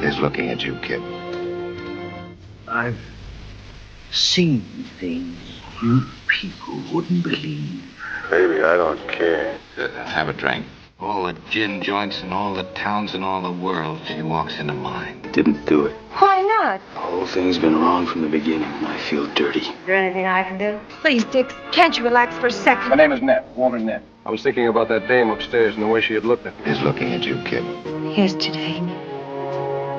is looking at you, kid. I've seen things you people wouldn't believe. Baby, I don't care. Have a drink. All the gin joints in all the towns in all the world, she walks into mine. Didn't do it. Why not? The whole thing's been wrong from the beginning, and I feel dirty. Is there anything I can do? Please, Dick, can't you relax for a second? My name is Ned, Walter Ned. I was thinking about that dame upstairs and the way she had looked at me. Is looking at you, kid. Yesterday,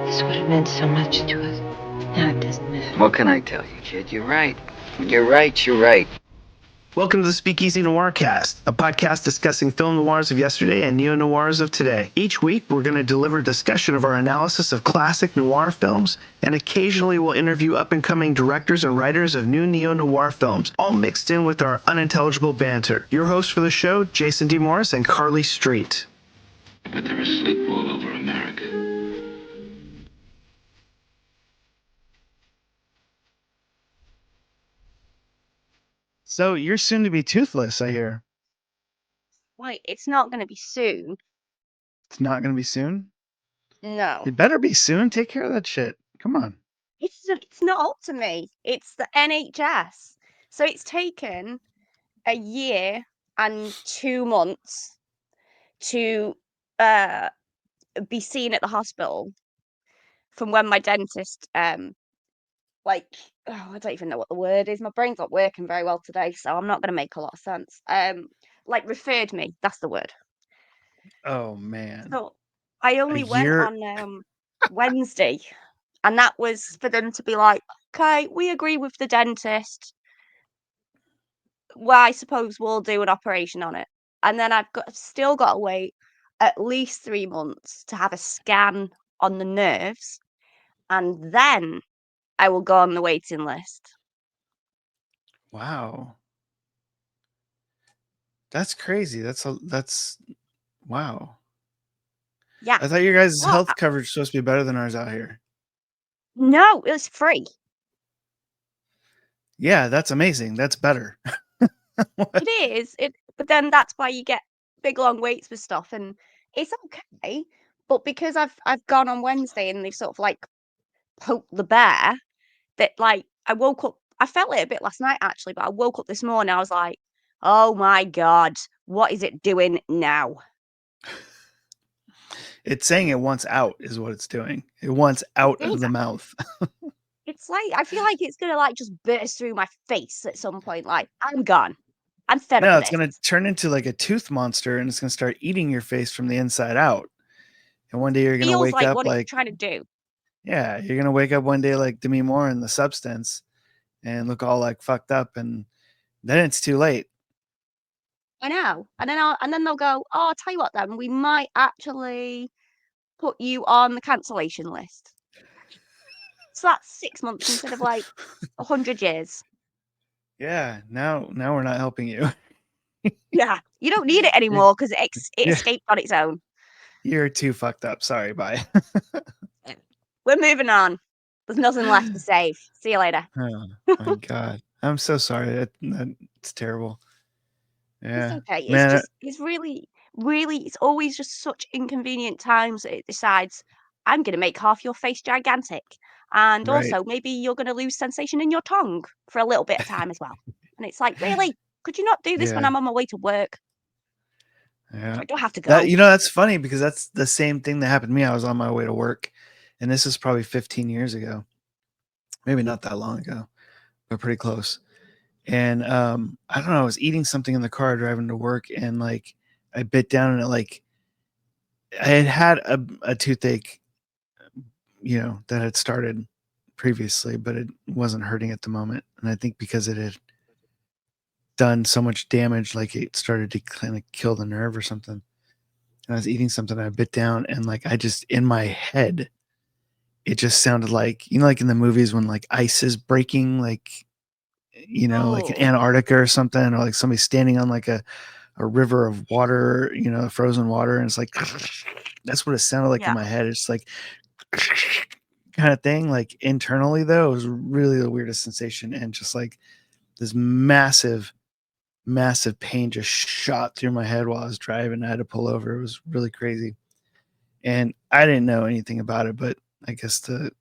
this would have meant so much to us. Now it doesn't matter. What can I tell you, kid? You're right. You're right. Welcome to the Speakeasy Noircast, a podcast discussing film noirs of yesterday and neo-noirs of today. Each week, we're going to deliver a discussion of our analysis of classic noir films, and occasionally we'll interview up-and-coming directors and writers of new neo-noir films, all mixed in with our unintelligible banter. Your hosts for the show, Jason D. Morris and Carly Street. But they're asleep all over America. So, you're soon to be toothless, I hear. Wait, it's not going to be soon. It's not going to be soon? No. It better be soon. Take care of that shit. Come on. It's not up to me. It's the NHS. So it's taken a year and 2 months to be seen at the hospital from when my dentist, I don't even know what the word is. My brain's not working very well today, so I'm not going to make a lot of sense. Referred me. That's the word. Oh, man. So I only went on Wednesday, and that was for them to be like, okay, we agree with the dentist. Well, I suppose we'll do an operation on it. And then I've still got to wait at least 3 months to have a scan on the nerves, and then I will go on the waiting list. Wow. That's crazy. That's wow. Yeah. I thought your guys' Well, health coverage was supposed to be better than ours out here. No, it was free. Yeah, that's amazing. That's better. It is. But then that's why you get big long waits for stuff, and it's okay. But because I've gone on Wednesday and they've sort of poked the bear, that I woke up. I felt it a bit last night actually, but I woke up this morning. I was like, oh my God, what is it doing now? It's saying it wants out is what it's doing. It wants out of the mouth. It's I feel like it's gonna just burst through my face at some point. I'm gone. I'm fed up. No, with it's gonna turn into a tooth monster, and it's gonna start eating your face from the inside out. And one day you're gonna wake up what it's trying to do. Yeah, you're gonna wake up one day like Demi Moore in The Substance, and look all fucked up, and then it's too late. I know, and then they'll go, oh, I'll tell you what, then we might actually put you on the cancellation list. So that's 6 months instead of 100 years. Yeah, now we're not helping you. Yeah, you don't need it anymore because it escaped on its own. You're too fucked up. Sorry, bye. We're moving on. There's nothing left to save. See you later. Oh my God, I'm so sorry. It's terrible. Yeah, it's okay. Man, It's really, it's always just such inconvenient times that it decides I'm going to make half your face gigantic, and also maybe you're going to lose sensation in your tongue for a little bit of time as well. And it's really, could you not do this when I'm on my way to work? Yeah, I don't have to go. That's funny because that's the same thing that happened to me. I was on my way to work, and this is probably 15 years ago, maybe not that long ago, but pretty close. And I don't know, I was eating something in the car driving to work, and I bit down, and I had a toothache, that had started previously, but it wasn't hurting at the moment. And I think because it had done so much damage, it started to kind of kill the nerve or something. And I was eating something, and I bit down, and I just, in my head, it just sounded like in the movies when ice is breaking, like in Antarctica or something, or somebody standing on a river of water, frozen water. And it's that's what it sounded like in my head. It's kind of thing. Internally though, it was really the weirdest sensation. And just this massive pain just shot through my head while I was driving. I had to pull over. It was really crazy. And I didn't know anything about it, but I guess the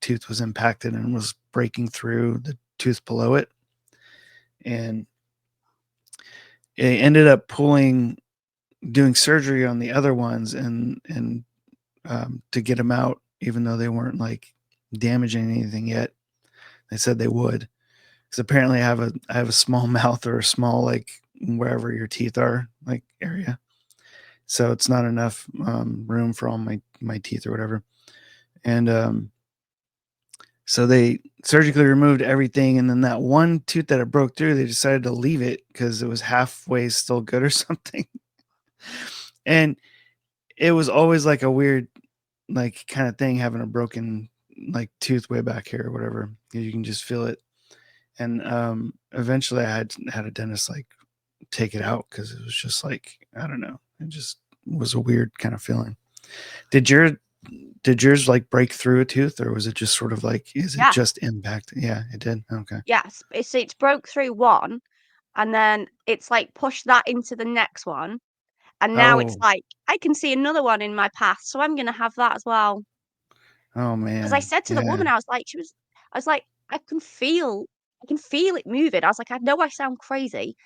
tooth was impacted and was breaking through the tooth below it. And it ended up doing surgery on the other ones and to get them out, even though they weren't like damaging anything yet. They said they would, because apparently I have a small mouth, or a small, like, wherever your teeth are, like, area. So it's not enough room for all my teeth or whatever. And so they surgically removed everything, and then that one tooth that it broke through, they decided to leave it because it was halfway still good or something. And it was always like a weird, like, kind of thing, having a broken, like, tooth way back here or whatever. You can just feel it. And eventually I had a dentist, like, take it out, because it was just like, I don't know, it just was a weird kind of feeling. Did yours like break through a tooth, or was it just sort of like, it just impact? Yeah, it did. Okay. Yes, it's broke through one, and then it's like pushed that into the next one, and now it's like I can see another one in my path, so I'm gonna have that as well. Oh man. Because I said to the woman, I was like, I can feel it moving. I was like, I know I sound crazy.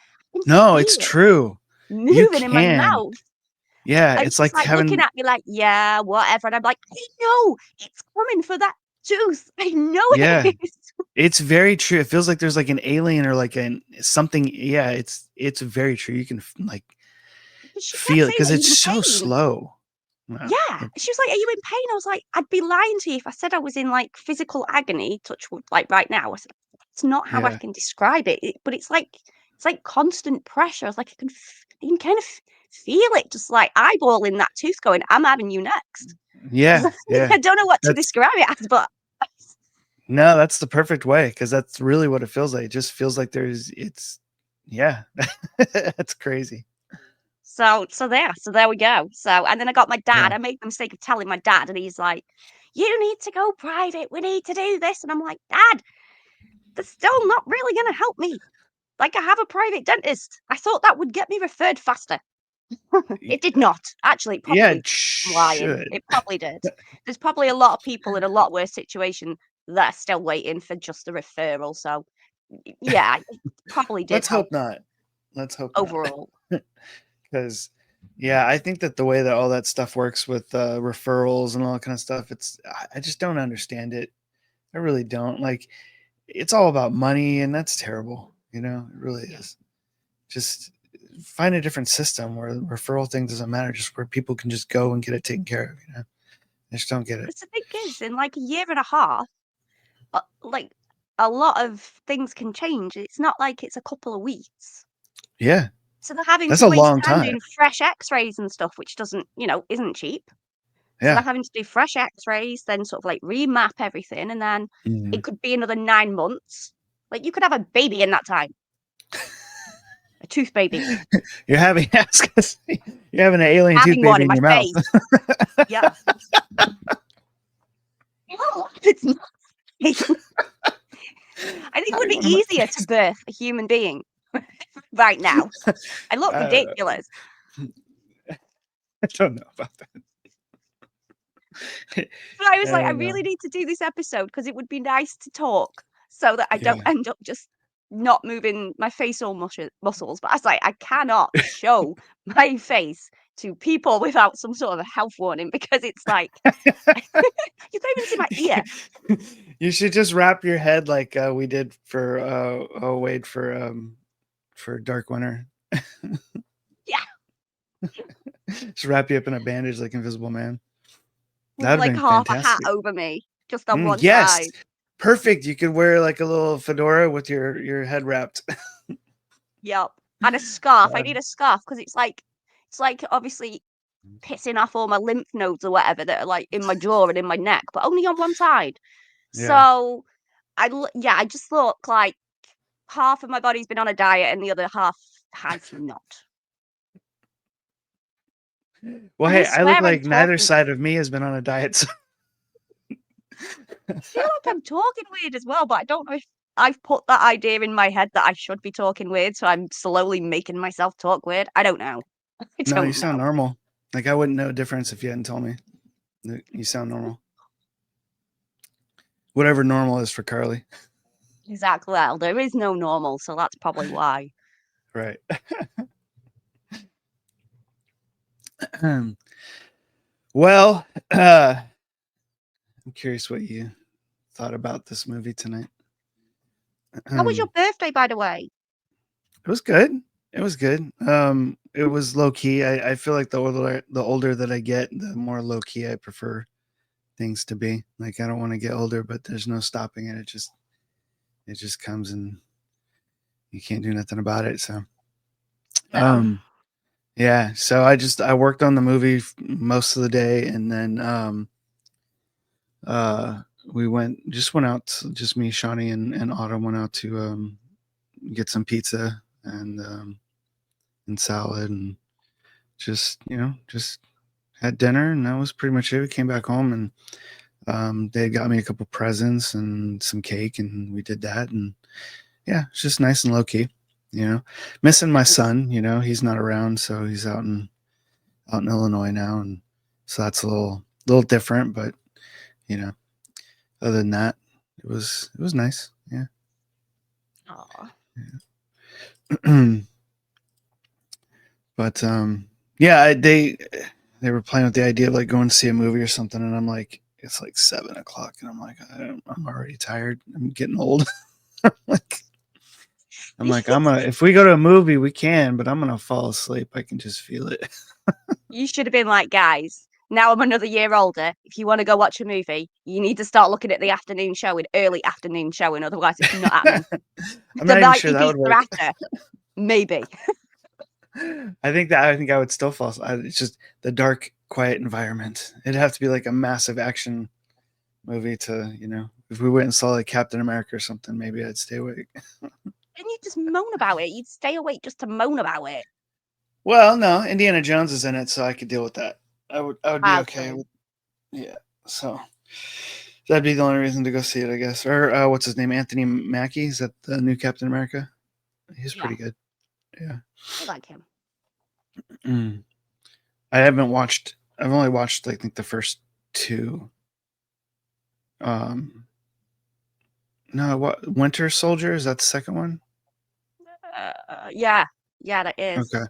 No, it's true. Moving in my mouth. Yeah, And it's like having, looking at me like, yeah, whatever. And I'm like, I know it's coming for that tooth. I know it is. It's very true. It feels like there's like an alien or like something. Yeah, it's very true. You can like feel it, because it's so slow. Wow. Yeah. She was like, are you in pain? I was like, I'd be lying to you if I said I was in like physical agony, touch wood, like right now. I said, it's not how I can describe it. But it's like constant pressure. I was like, you can kind of feel it, just like eyeballing that tooth going, I'm having you next. Yeah. I don't know what to describe it as, but no, that's the perfect way, because that's really what it feels like. It just feels like that's crazy. So there we go. So, and then I got my dad. I made the mistake of telling my dad, and he's like, you need to go private. We need to do this. And I'm like, Dad, that's still not really going to help me. Like, I have a private dentist. I thought that would get me referred faster. It did not. Actually, it probably lying. It probably did. There's probably a lot of people in a lot worse situation that are still waiting for just a referral. So, yeah, it probably did. Let's hope not. Overall. Because, yeah, I think that the way that all that stuff works with referrals and all that kind of stuff, I just don't understand it. I really don't. Like, it's all about money, and that's terrible. It really is. Just find a different system where the referral thing doesn't matter, just where people can just go and get it taken care of. I just don't get it. Because the thing is, in like a year and a half, like, a lot of things can change. It's not like it's a couple of weeks. Yeah. So they're having That's to a waste long time time doing fresh x-rays and stuff, which doesn't, isn't cheap. Yeah. So they're having to do fresh x-rays, then sort of like remap everything, and then it could be another 9 months. Like, you could have a baby in that time. A tooth baby. You're having an alien tooth baby in your mouth. Yeah. No, it's not. I think it would be easier to birth a human being right now. I look ridiculous. I don't know about that. But I was like, I really need to do this episode because it would be nice to talk so that I don't end up just not moving my facial muscles. But I was like, I cannot show my face to people without some sort of a health warning, because it's like, you can't even see my ear. You should just wrap your head like we did for Wade for Dark Winter. Yeah. Just wrap you up in a bandage like Invisible Man. That'd like half fantastic. A hat over me, just on one side. Perfect. You could wear like a little fedora with your head wrapped. Yep. And a scarf. I need a scarf because it's like obviously pissing off all my lymph nodes or whatever that are like in my jaw and in my neck, but only on one side. Yeah. So I just look like half of my body's been on a diet and the other half has not. Well, hey, I look like neither side of me has been on a diet. So. I feel like I'm talking weird as well, but I don't know if I've put that idea in my head that I should be talking weird, so I'm slowly making myself talk weird. I don't know. No, you sound normal. Like, I wouldn't know a difference if you hadn't told me. You sound normal. Whatever normal is for Carly. Exactly. Well, there is no normal, so that's probably why. Right. Well, I'm curious what you thought about this movie tonight. How was your birthday, by the way? It was good. It was good. It was low key. I feel like the older that I get, the more low key I prefer things to be. Like I don't want to get older, but there's no stopping it. It just comes and you can't do nothing about it. So, No. yeah. So I worked on the movie most of the day, and then we went out. Just me, Shawnee, and Autumn went out to get some pizza and salad, and just had dinner, and that was pretty much it. We came back home, and they got me a couple presents and some cake, and we did that, and yeah, it's just nice and low key. Missing my son. He's not around, so he's out in Illinois now, and so that's a little different. But other than that, it was nice. Yeah. Aw. Yeah. But yeah, they were playing with the idea of like going to see a movie or something, and I'm like, it's like 7:00, and I'm like, I'm already tired. I'm getting old. I'm like, if we go to a movie, we can, but I'm gonna fall asleep. I can just feel it. You should have been like, guys, now I'm another year older. If you want to go watch a movie, you need to start looking at the afternoon showing, early afternoon showing. Otherwise, it's not happening. I'm The not even night sure you that would pizza work. after, maybe. I think I would still fall asleep. It's just the dark, quiet environment. It'd have to be like a massive action movie to, if we went and saw like Captain America or something, maybe I'd stay awake. And you just moan about it. You'd stay awake just to moan about it. Well, no, Indiana Jones is in it, so I could deal with that. I would be okay with, yeah. So that'd be the only reason to go see it, I guess. Or what's his name? Anthony Mackie. Is that the new Captain America? He's pretty good. Yeah. I like him. I've only watched I think the first two. No, what Winter Soldier, is that the second one? Yeah, that is. Okay.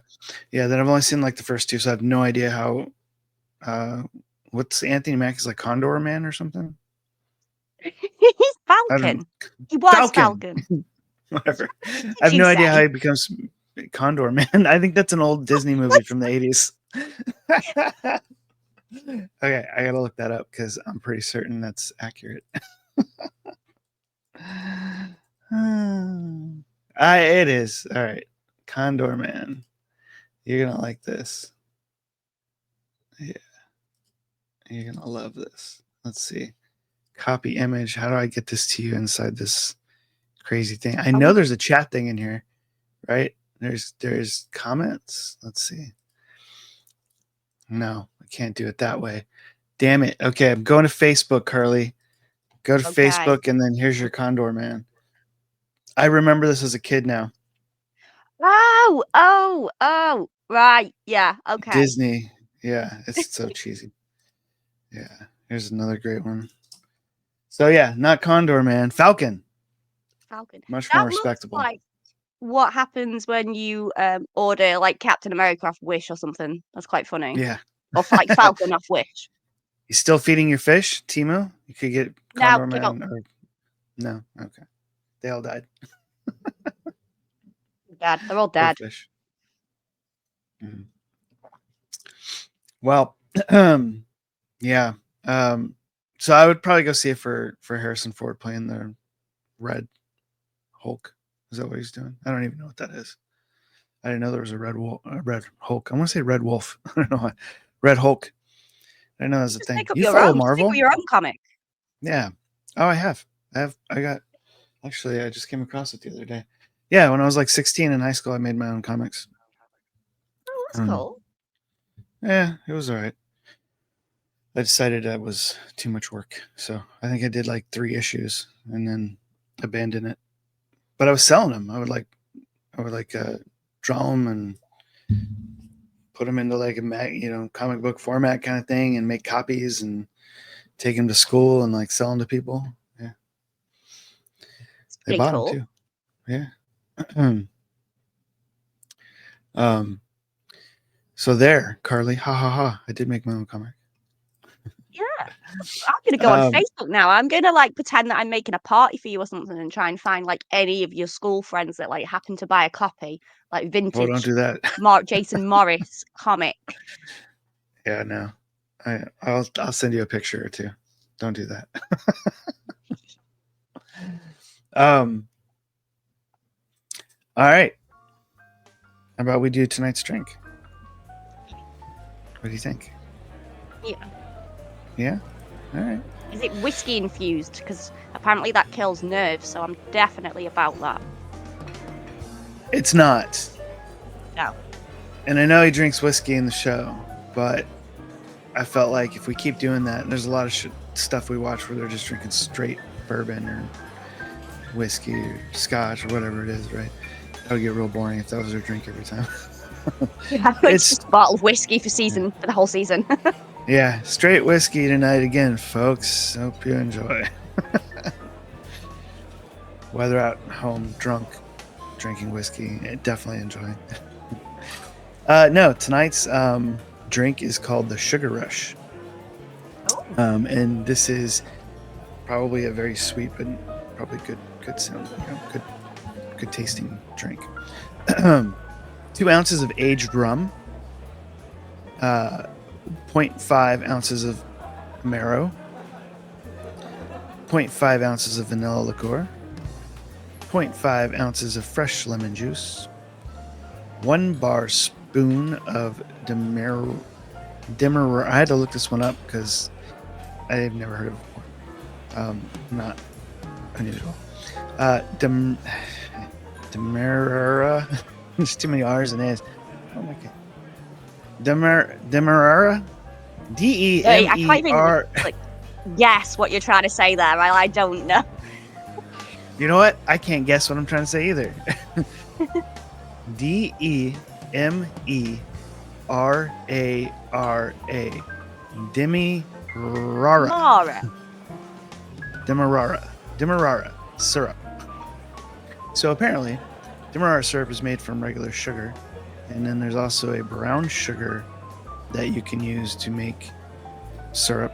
Yeah, then I've only seen like the first two, so I have no idea how what's Anthony Mackie's like Condor Man or something? He's Falcon. He was Falcon. Whatever. I have no idea how he becomes Condor Man. I think that's an old Disney movie from the 80s. Okay, I gotta look that up because I'm pretty certain that's accurate. It is. All right. Condor Man. You're gonna like this. Yeah. You're gonna love this. Let's see. Copy image. How do I get this to you inside this crazy thing? I know there's a chat thing in here, right? There's comments. Let's see. No, I can't do it that way. Damn it. Okay, I'm going to Facebook, Carly. Go to Facebook, and then here's your Condor Man. I remember this as a kid now. Oh, right. Yeah, okay. Disney. Yeah, it's so cheesy. Yeah, here's another great one. So yeah, not Condor Man, Falcon. Much more respectable. Looks like what happens when you order like Captain America off Wish or something. That's quite funny. Yeah. Or like Falcon off Wish. You still feeding your fish, Timo? You could get Condor Man. No, okay. They all died. Dad, they're all dead. Fish. Well, yeah. So I would probably go see it for Harrison Ford playing the Red Hulk. Is that what he's doing? I don't even know what that is. I didn't know there was a Red Hulk. I want to say Red Wolf. I don't know why. Red Hulk. I know that's a thing. You follow Marvel? Pick up your own comic. Yeah. Oh, I have. Actually, I just came across it the other day. Yeah, when I was like 16 in high school, I made my own comics. Oh, that's cool. Yeah, it was all right. I decided that was too much work. So I think I did like 3 issues and then abandoned it. But I was selling them. I would draw them and put them into like a comic book format kind of thing and make copies and take them to school and like sell them to people. Yeah. They Pretty bought cool. them too. Yeah. So there, Carly. Ha ha ha. I did make my own comic. Yeah. I'm gonna go on Facebook now. I'm gonna like pretend that I'm making a party for you or something and try and find like any of your school friends that like happen to buy a copy, like vintage Oh, don't do that. Jason Morris comic. Yeah, no. I'll send you a picture or two. Don't do that. All right. How about we do tonight's drink? What do you think? Yeah. Yeah? All right. Is it whiskey infused? Because apparently that kills nerves, so I'm definitely about that. It's not. No. And I know he drinks whiskey in the show, but I felt like if we keep doing that, and there's a lot of stuff we watch where they're just drinking straight bourbon or whiskey or scotch or whatever it is, right? That would get real boring if that was their drink every time. Yeah, it's just a bottle of whiskey for the whole season. Yeah, straight whiskey tonight again, folks. Hope you enjoy. Whether out home drunk, drinking whiskey, definitely enjoy. No, tonight's drink is called the Sugar Rush. And this is probably a very sweet but probably good sound, good tasting drink. 2 ounces of aged rum, 0.5 ounces of marrow, 0.5 ounces of vanilla liqueur, 0.5 ounces of fresh lemon juice, 1 bar spoon of demerara. I had to look this one up because I've never heard of it before. Not unusual. Demerara. There's too many R's and A's. Oh my god. Demerara. DEMER. I can't even guess what you're trying to say there. I don't know. You know what? I can't guess what I'm trying to say either. DEMERARA. Demerara syrup. So apparently, Demerara syrup is made from regular sugar, and then there's also a brown sugar that you can use to make syrup.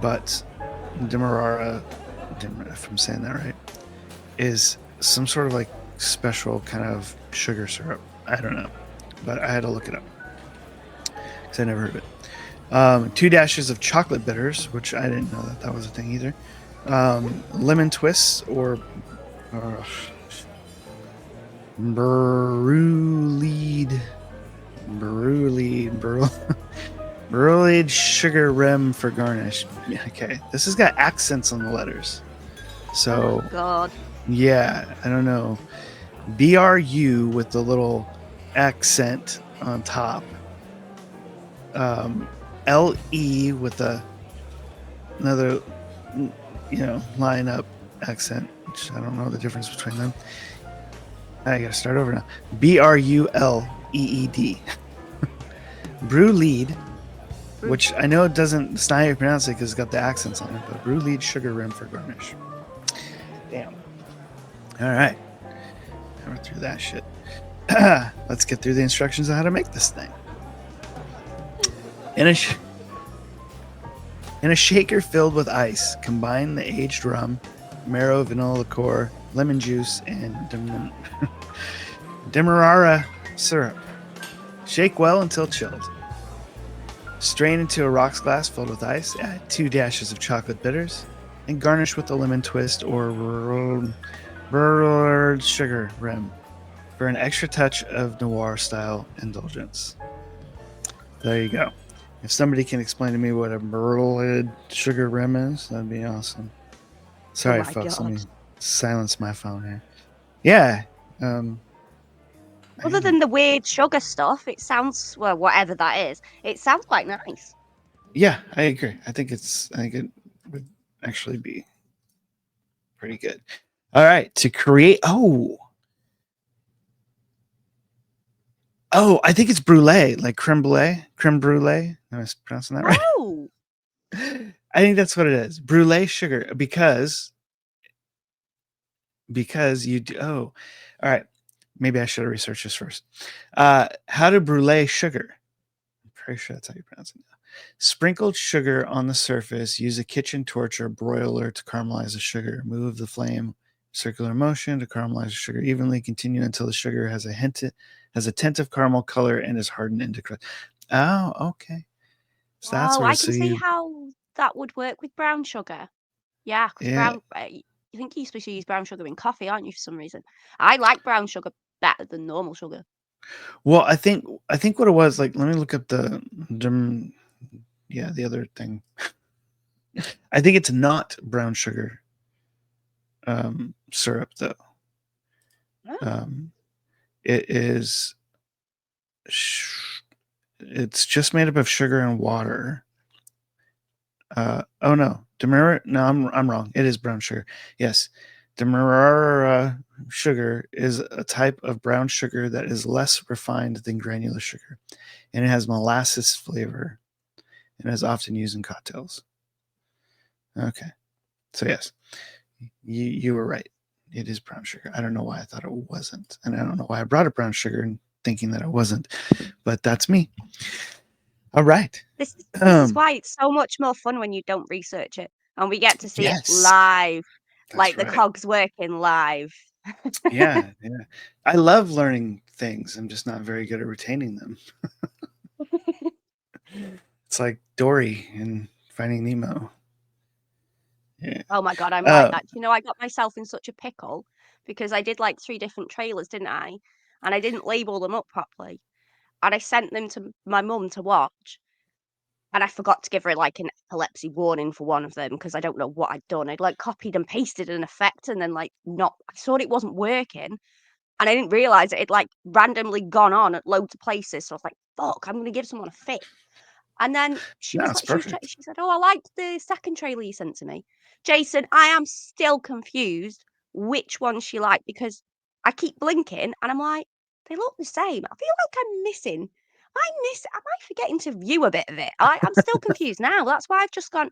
But Demerara, if I'm saying that right, is some sort of like special kind of sugar syrup. I don't know, but I had to look it up because I never heard of it. 2 dashes of chocolate bitters, which I didn't know that was a thing either. Lemon twists or Beryllied sugar rim for garnish. Okay, this has got accents on the letters. So, oh God. Yeah, I don't know. BRU with the little accent on top. LE with another, line up accent, which I don't know the difference between them. I gotta start over now. BRULEED. Brew lead, which I know it's not how you pronounce it because it's got the accents on it, but brew lead sugar rim for garnish. Damn. All right. Now we're through that shit. Let's get through the instructions on how to make this thing. In a shaker filled with ice, combine the aged rum, marrow, vanilla liqueur, lemon juice, and Demerara syrup. Shake well until chilled. Strain into a rocks glass filled with ice. Add 2 dashes of chocolate bitters, and garnish with a lemon twist or rolled sugar rim for an extra touch of Noir style indulgence. There you go. If somebody can explain to me what a rolled sugar rim is, that'd be awesome. Sorry, folks. God. Let me silence my phone here. Yeah. Other than the weird sugar stuff, it sounds, well, whatever that is, it sounds quite nice. Yeah, I agree. I think it would actually be pretty good. All right, to create. Oh, I think it's brulee, like creme brulee. Am I pronouncing that right? Oh, I think that's what it is. Brulee sugar, because because you do. Oh, all right. Maybe I should have researched this first. How to brulee sugar. I'm pretty sure that's how you pronounce it now. Sprinkled sugar on the surface. Use a kitchen torch or broiler to caramelize the sugar. Move the flame circular motion to caramelize the sugar evenly. Continue until the sugar has a tint of caramel color and is hardened into crust. Oh, okay. So that's Oh, where I can see how that would work with brown sugar. Yeah, because yeah. I think you're supposed to use brown sugar in coffee, aren't you, for some reason? I like brown sugar better than normal sugar. Well, I think what it was, like, let me look up the other thing. I think it's not brown sugar syrup though. Oh. It is. It's just made up of sugar and water. Oh no, Demerara. No, I'm wrong. It is brown sugar. Yes, Demerara sugar is a type of brown sugar that is less refined than granular sugar, and it has molasses flavor, and is often used in cocktails. Okay, so yes, you were right. It is brown sugar. I don't know why I thought it wasn't, and I don't know why I brought up brown sugar and thinking that it wasn't, but that's me. All right. This is why it's so much more fun when you don't research it and we get to see it live. That's like right. The cogs working live. Yeah. I love learning things. I'm just not very good at retaining them. It's like Dory in Finding Nemo. Yeah. Oh my God, I'm like that. You know, I got myself in such a pickle because I did like 3 different trailers, didn't I? And I didn't label them up properly. And I sent them to my mum to watch. And I forgot to give her like an epilepsy warning for one of them because I don't know what I'd done. I'd like copied and pasted an effect and then like I thought it wasn't working. And I didn't realize it had like randomly gone on at loads of places. So I was like, fuck, I'm going to give someone a fit. And then she was like, she said, oh, I liked the second trailer you sent to me. Jason, I am still confused which one she liked because I keep blinking and I'm like, they look the same. I feel like I'm missing. Am I forgetting to view a bit of it? I'm still confused now. That's why I've just gone,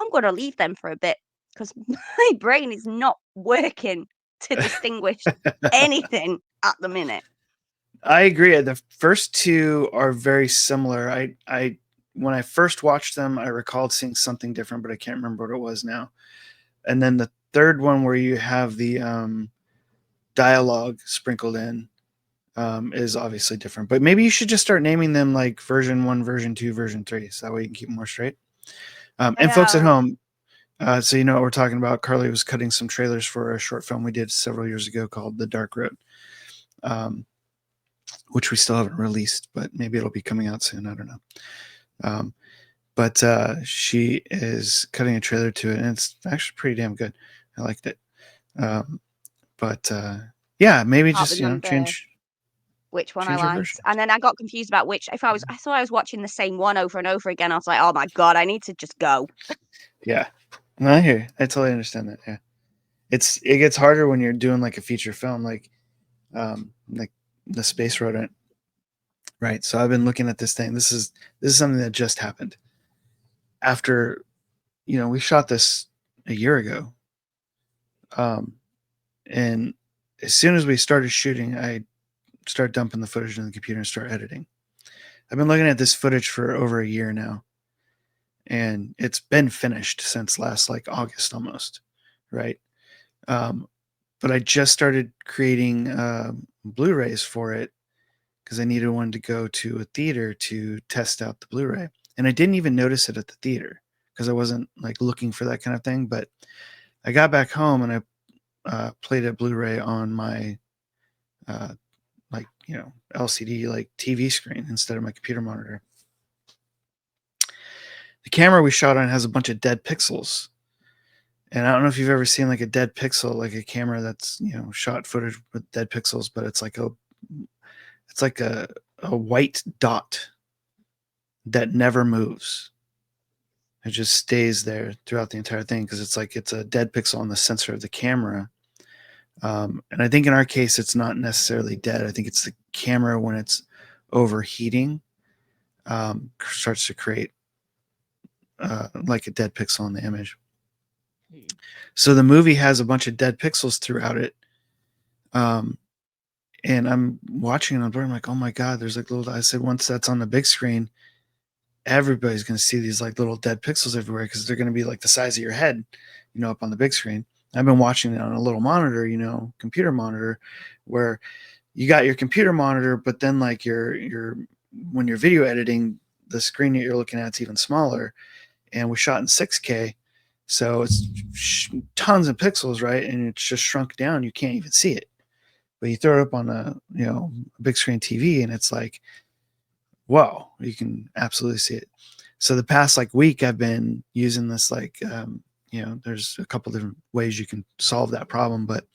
I'm going to leave them for a bit because my brain is not working to distinguish anything at the minute. I agree. The first two are very similar. I when I first watched them, I recalled seeing something different, but I can't remember what it was now. And then the third one, where you have the dialogue sprinkled in, is obviously different. But maybe you should just start naming them like version 1, version 2, version 3, so that way you can keep them more straight. And folks at home, so you know what we're talking about. Carly was cutting some trailers for a short film we did several years ago called The Dark Road, which we still haven't released, but maybe it'll be coming out soon. I don't know. But she is cutting a trailer to it, and it's actually pretty damn good. I liked it. Yeah, maybe just change which one I liked, and then I got confused about which. I thought I was watching the same one over and over again. I was like, oh my God, I need to just go. Yeah, no, I hear you. I totally understand that. Yeah, it gets harder when you're doing like a feature film, like the Space Rodent. Right. So I've been looking at this thing. This is something that just happened after, we shot this a year ago. And as soon as we started shooting, I start dumping the footage in the computer and start editing. I've been looking at this footage for over a year now, and it's been finished since last like August almost. Right. But I just started creating Blu-rays for it because I needed one to go to a theater to test out the Blu-ray. And I didn't even notice it at the theater because I wasn't like looking for that kind of thing. But I got back home and I played a Blu-ray on my LCD like TV screen instead of my computer monitor. The camera we shot on has a bunch of dead pixels. And I don't know if you've ever seen like a dead pixel, like a camera that's, shot footage with dead pixels, but it's like a white dot that never moves. It just stays there throughout the entire thing because it's a dead pixel on the sensor of the camera. And I think in our case, it's not necessarily dead. I think it's the camera when it's overheating starts to create like a dead pixel in the image. So the movie has a bunch of dead pixels throughout it, And I'm watching it on board. I'm like, oh my God, there's like little, I said, once that's on the big screen, everybody's going to see these like little dead pixels everywhere because they're going to be like the size of your head, up on the big screen. I've been watching it on a little monitor, computer monitor, where you got your computer monitor, but then like your when you're video editing, the screen that you're looking at is even smaller. And we shot in 6K, so it's tons of pixels, right? And it's just shrunk down. You can't even see it. But you throw it up on a big screen TV, and it's like, whoa, you can absolutely see it. So the past like week, I've been using this like there's a couple different ways you can solve that problem, but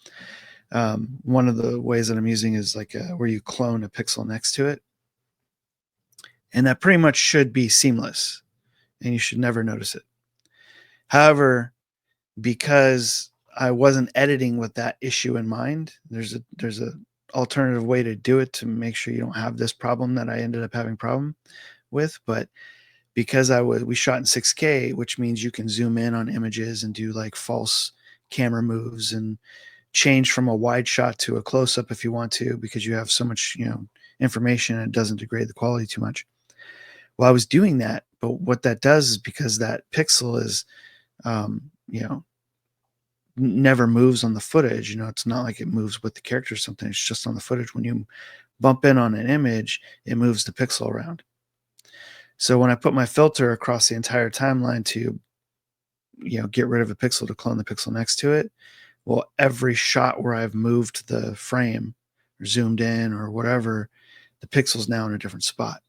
one of the ways that I'm using is like where you clone a pixel next to it, and that pretty much should be seamless, and you should never notice it. However, because I wasn't editing with that issue in mind, there's a alternative way to do it to make sure you don't have this problem that I ended up having problem with. But because we shot in 6K, which means you can zoom in on images and do like false camera moves and change from a wide shot to a close-up if you want to, because you have so much information and it doesn't degrade the quality too much. Well, I was doing that, but what that does is, because that pixel is never moves on the footage, it's not like it moves with the character or something, it's just on the footage. When you bump in on an image, it moves the pixel around. So when I put my filter across the entire timeline to get rid of a pixel to clone the pixel next to it, well, every shot where I've moved the frame or zoomed in or whatever, the pixel's now in a different spot.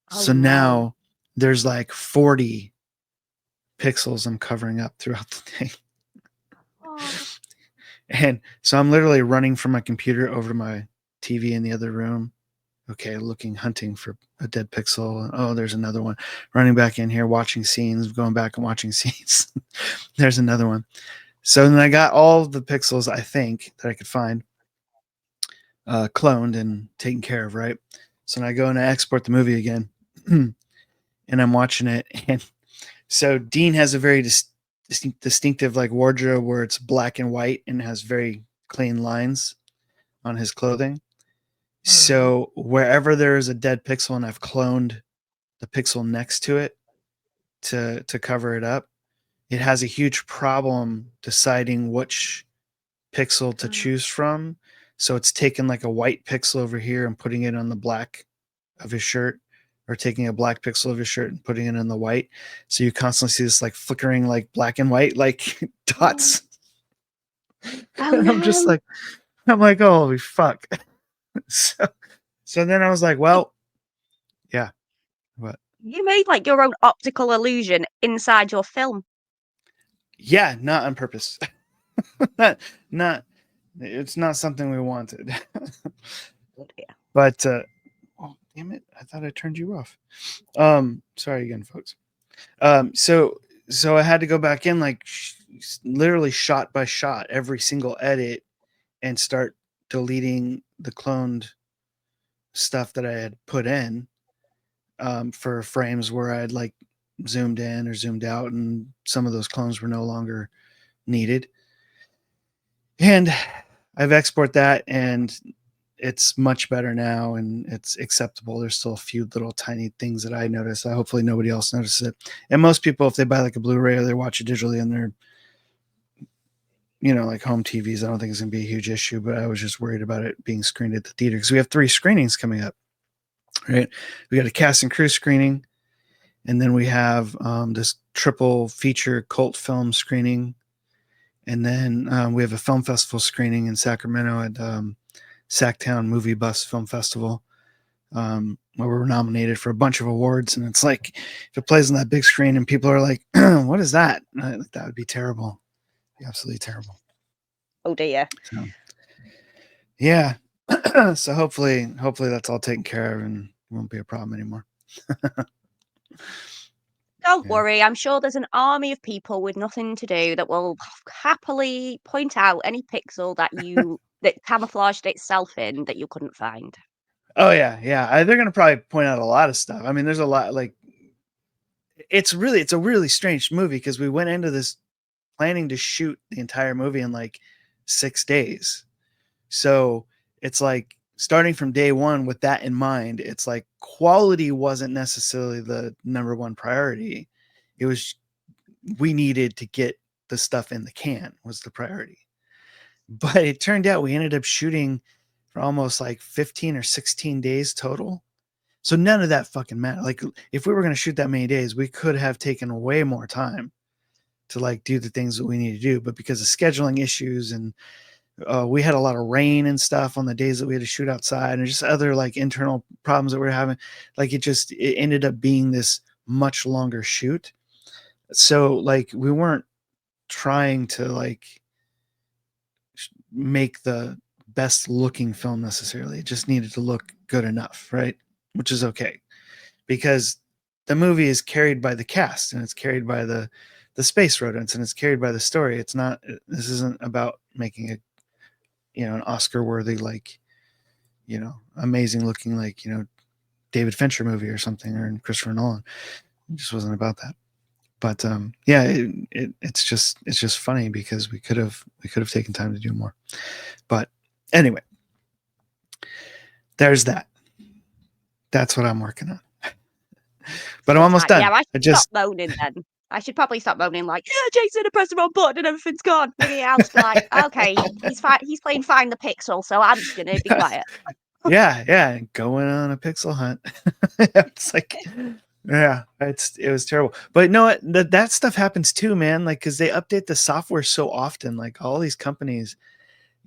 So now there's like 40 pixels I'm covering up throughout the day. And so I'm literally running from my computer over to my TV in the other room. Okay, hunting for a dead pixel. And, oh, there's another one. Running back in here, watching scenes, going back and watching scenes. There's another one. So then I got all the pixels, I think, that I could find cloned and taken care of, right? So then I go and I export the movie again. And I'm watching it. And so Dean has a very distinctive like wardrobe where it's black and white and has very clean lines on his clothing. So wherever there is a dead pixel and I've cloned the pixel next to it to cover it up, it has a huge problem deciding which pixel to choose from. So it's taking like a white pixel over here and putting it on the black of his shirt, or taking a black pixel of his shirt and putting it in the white. So you constantly see this like flickering, like black and white, like dots. And I'm just like, holy fuck. So then I was like, well, yeah. What? You made like your own optical illusion inside your film. Yeah, not on purpose. not it's not something we wanted. But oh damn it, I thought I turned you off. Sorry again, folks. So I had to go back in like literally shot by shot, every single edit, and start deleting the cloned stuff that I had put in for frames where I'd like zoomed in or zoomed out, and some of those clones were no longer needed. And I've exported that, and it's much better now, and it's acceptable. There's still a few little tiny things that I notice. Hopefully nobody else notices it. And most people, if they buy like a Blu-ray or they watch it digitally and they're, like home TVs, I don't think it's going to be a huge issue, but I was just worried about it being screened at the theater because we have 3 screenings coming up, right? We got a cast and crew screening, and then we have this triple feature cult film screening. And then we have a film festival screening in Sacramento at Sacktown Movie Bus Film Festival, where we're nominated for a bunch of awards. And it's like, if it plays on that big screen and people are like, what is that? That would be terrible. Be absolutely terrible. Oh dear. So, yeah. So hopefully that's all taken care of and it won't be a problem anymore. Don't worry, I'm sure there's an army of people with nothing to do that will happily point out any pixel that that camouflaged itself in that you couldn't find. Oh yeah. They're gonna probably point out a lot of stuff. I mean, there's a lot. Like, it's a really strange movie because we went into this planning to shoot the entire movie in like 6 days. So it's like starting from day one with that in mind, it's like quality wasn't necessarily the number one priority. It was, we needed to get the stuff in the can was the priority. But it turned out we ended up shooting for almost like 15 or 16 days total. So none of that fucking mattered. Like if we were going to shoot that many days, we could have taken way more time to like do the things that we need to do. But because of scheduling issues and we had a lot of rain and stuff on the days that we had to shoot outside and just other like internal problems that we were having, like it ended up being this much longer shoot. So like we weren't trying to like make the best looking film necessarily. It just needed to look good enough, right? Which is okay, because the movie is carried by the cast and it's carried by the space rodents and it's carried by the story. It's not, this isn't about making a, you know, an Oscar worthy, like, you know, amazing looking, like, you know, David Fincher movie or something, or Christopher Nolan. It just wasn't about that. But yeah, it's just funny because we could have taken time to do more. But anyway, there's that. That's what I'm working on. But I'm almost done. Yeah, I should stop moaning then. I should probably stop moaning like, yeah, Jason, I pressed the wrong button and everything's gone. Maybe I'll just be like, okay, he's playing Find the Pixel, so I'm just gonna be quiet. yeah, going on a pixel hunt. It's like, yeah, it was terrible. But no, that stuff happens too, man. Like, because they update the software so often. Like all these companies,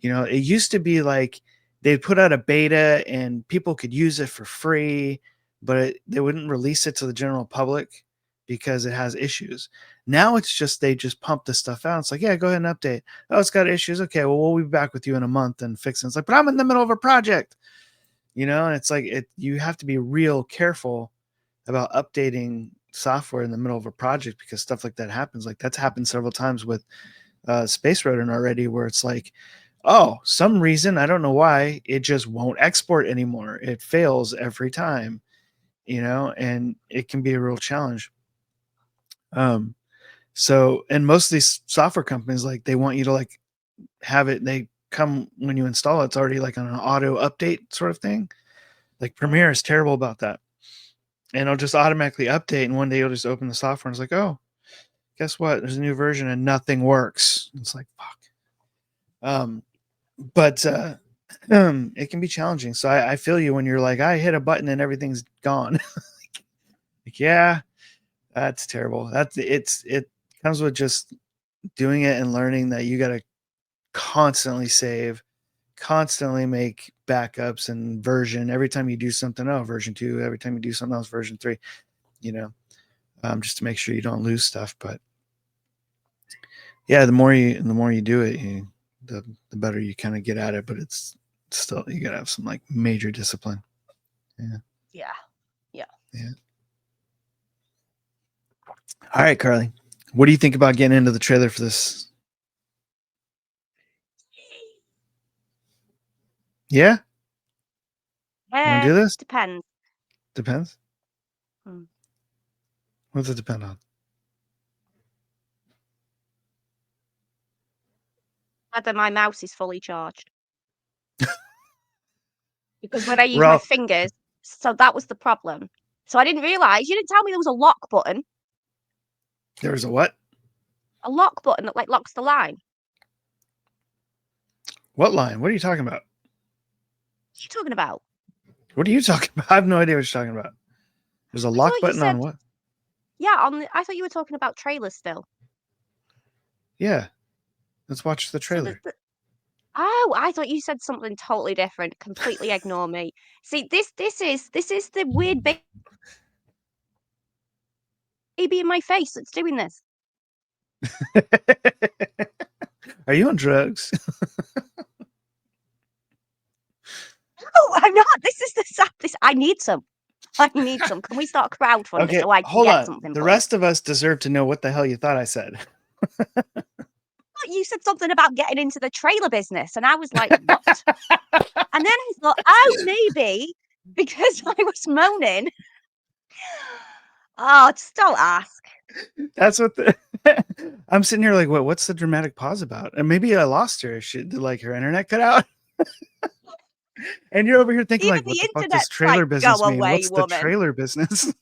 you know, it used to be like they'd put out a beta and people could use it for free, but they wouldn't release it to the general public because it has issues. Now it's just, they just pump the stuff out. It's like, yeah, go ahead and update. Oh, it's got issues. Okay, well, we'll be back with you in a month and fix it. It's like, but I'm in the middle of a project, you know? And it's like, you have to be real careful about updating software in the middle of a project because stuff like that happens. Like that's happened several times with Space Rodent already, where it's like, oh, some reason, I don't know why, it just won't export anymore. It fails every time, you know, and it can be a real challenge. So, and most of these software companies, like they want you to like have it, they come when you install it, it's already like on an auto update sort of thing. Like Premiere is terrible about that. And it'll just automatically update. And one day you'll just open the software and it's like, oh, guess what? There's a new version and nothing works. It's like, fuck. But it can be challenging. So I feel you when you're like, I hit a button and everything's gone. Like, yeah, that's terrible. It comes with just doing it and learning that you got to constantly save, constantly make backups and version every time you do something. Oh, version 2. Every time you do something else, version 3. You know, just to make sure you don't lose stuff. But yeah, the more you do it, the better you kind of get at it. But it's still, you gotta have some like major discipline. Yeah. All right, Carly, what do you think about getting into the trailer for this? Yeah. Want to do this? Depends. What's it depend on? Whether my mouse is fully charged. Because when I use my fingers, so that was the problem. So I didn't realize, you didn't tell me there was a lock button. There was a what? A lock button that like locks the line. What line? What are you talking about? What are you talking about? What are you talking about? I have no idea what you're talking about. There's a lock button on what? Yeah, I thought you were talking about trailers still. Yeah. Let's watch the trailer. Oh, I thought you said something totally different. Completely ignore me. See, this is the weird baby in my face that's doing this. Are you on drugs? No, I'm not. This is the sap. I need some. Can we start crowdfunding so I can get something? The rest of us deserve to know what the hell you thought I said. You said something about getting into the trailer business, and I was like, what? And then I thought, oh, maybe because I was moaning. Oh, just don't ask. That's what I'm sitting here like, what's the dramatic pause about? And maybe I lost her. Did like her internet cut out? And you're over here thinking, Even like, what the the fuck does internet's trailer like, business go mean? away, What's the woman. trailer business?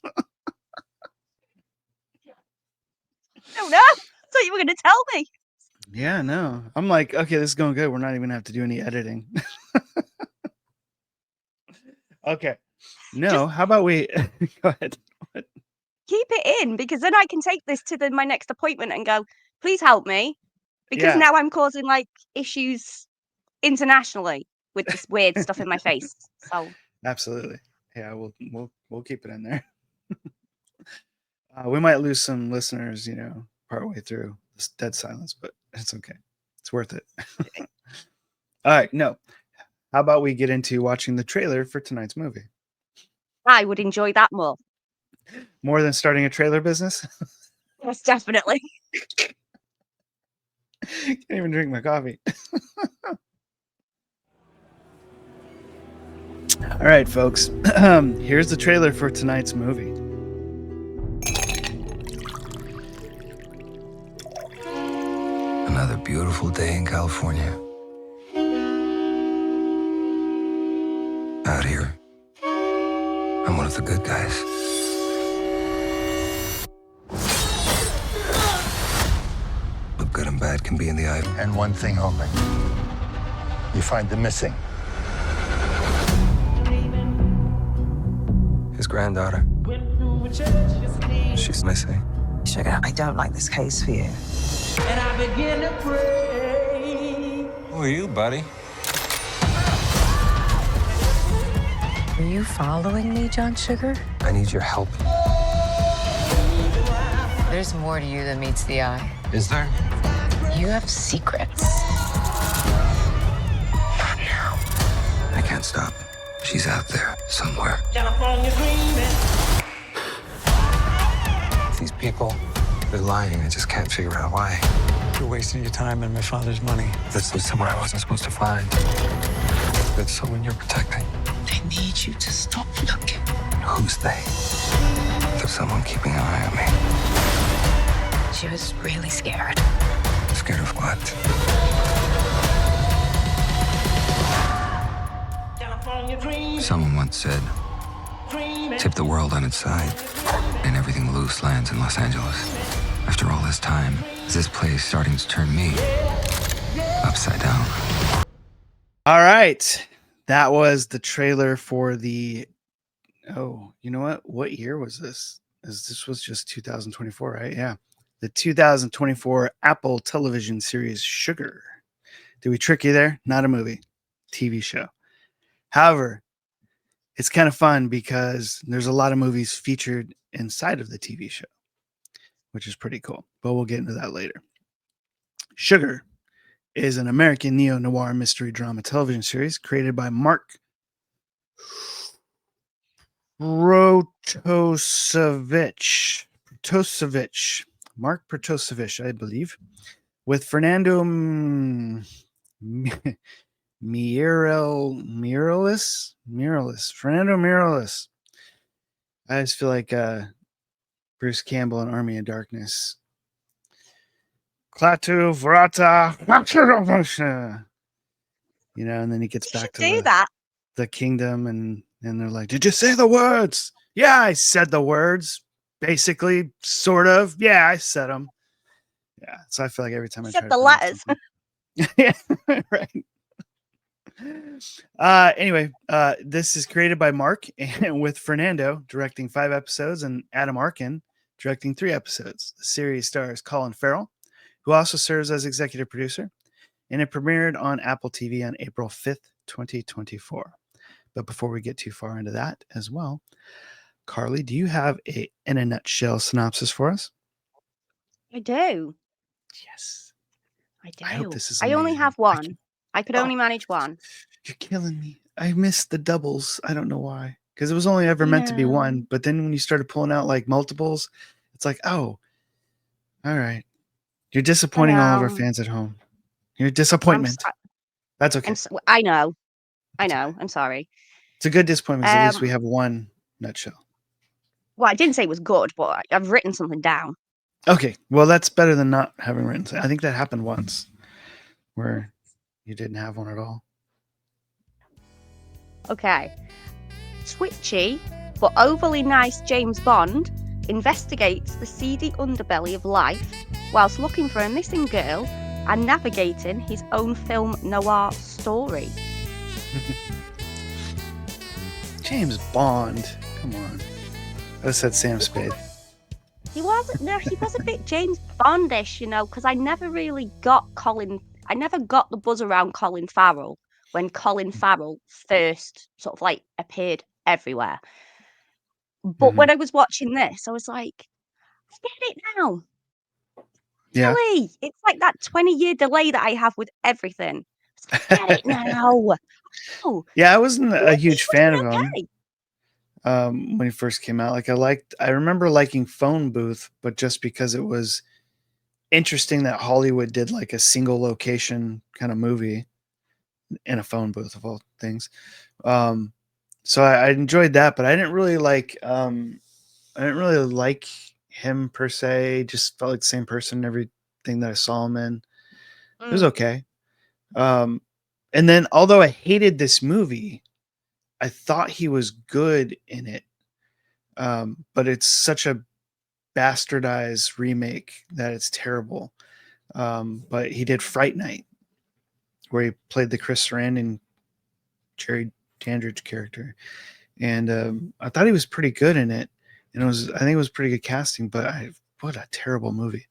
No, I thought you were going to tell me. Yeah, no. I'm like, okay, this is going good. We're not even gonna have to do any editing. Okay. No, how about we go ahead. What? Keep it in, because then I can take this to my next appointment and go, please help me. Because Yeah. now I'm causing like issues internationally with this weird stuff in my face. So Absolutely. Yeah, we'll keep it in there. We might lose some listeners, partway through this dead silence, but it's okay. It's worth it. All right, no. How about we get into watching the trailer for tonight's movie? I would enjoy that more. More than starting a trailer business? Yes, definitely. Can't even drink my coffee. All right, folks. Here's the trailer for tonight's movie. Another beautiful day in California. Out here, I'm one of the good guys. But good and bad can be in the eye. And one thing only. You find the missing. His granddaughter. She's missing. Sugar, I don't like this case for you. And I begin to pray. Who are you, buddy? Are you following me, John Sugar? I need your help. There's more to you than meets the eye. Is there? You have secrets. Not now. I can't stop. She's out there somewhere. California dreaming. These people, they're lying. I just can't figure out why. You're wasting your time and my father's money. This was somewhere I wasn't supposed to find. That's someone you're protecting. I need you to stop looking. Who's they? There's someone keeping an eye on me. She was really scared. Scared of what? California dreaming. Someone once said, tip the world on its side, and everything loose lands in Los Angeles. After all this time, is this place starting to turn me upside down? All right. That was the trailer for the... Oh, you know what? What year was this? This was just 2024, right? Yeah. The 2024 Apple television series Sugar. Did we trick you there? Not a movie. TV show. However, it's kind of fun because there's a lot of movies featured inside of the TV show, which is pretty cool. But we'll get into that later. Sugar is an American neo-noir mystery drama television series created by Mark Protosevich. Mark Protosevich, I believe, with Fernando Mireles. Fernando Mireles. I just feel like Bruce Campbell in Army of Darkness. Klaatu Vrata. And then he gets back to the kingdom and they're like, did you say the words? Yeah, I said the words. Basically, sort of. Yeah, I said them. Yeah, so I feel like every time I said the letters. Yeah, right. Anyway, this is created by Mark and with Fernando directing 5 episodes and Adam Arkin directing 3 episodes. The series stars Colin Farrell, who also serves as executive producer, and it premiered on Apple TV on April 5th, 2024. But before we get too far into that as well, Carly, do you have in a nutshell synopsis for us? I do. Yes. I do. I hope this is I only amazing. have one. I could only manage one. You're killing me. I missed the doubles. I don't know why. Because it was only ever meant to be one. But then when you started pulling out like multiples, it's like, oh, all right. You're disappointing all of our fans at home. You're a disappointment. That's okay. I know. I'm sorry. It's a good disappointment. At least we have one nutshell. Well, I didn't say it was good, but I've written something down. Okay. Well, that's better than not having written. I think that happened once where you didn't have one at all. Okay. Twitchy but overly nice James Bond investigates the seedy underbelly of life whilst looking for a missing girl and navigating his own film noir story. James Bond. Come on. I said Sam Spade. He was a bit James Bondish, you know, because I never really got the buzz around Colin Farrell when Colin Farrell first sort of like appeared everywhere. But when I was watching this, I was like, I get it now. Yeah. Really? It's like that 20-year delay that I have with everything. I get it now. Oh, Yeah, I wasn't a huge fan of him okay. when he first came out. Like I remember liking Phone Booth, but just because it was interesting that Hollywood did like a single location kind of movie in a phone booth of all things. So I enjoyed that, but I didn't really like him per se. Just felt like the same person in everything that I saw him in. It was okay. And then although I hated this movie, I thought he was good in it. But it's such a bastardized remake that it's terrible. But he did Fright Night, where he played the Chris Sarandon, Jerry Dandridge character, and I thought he was pretty good in it. And I think it was pretty good casting. But what a terrible movie.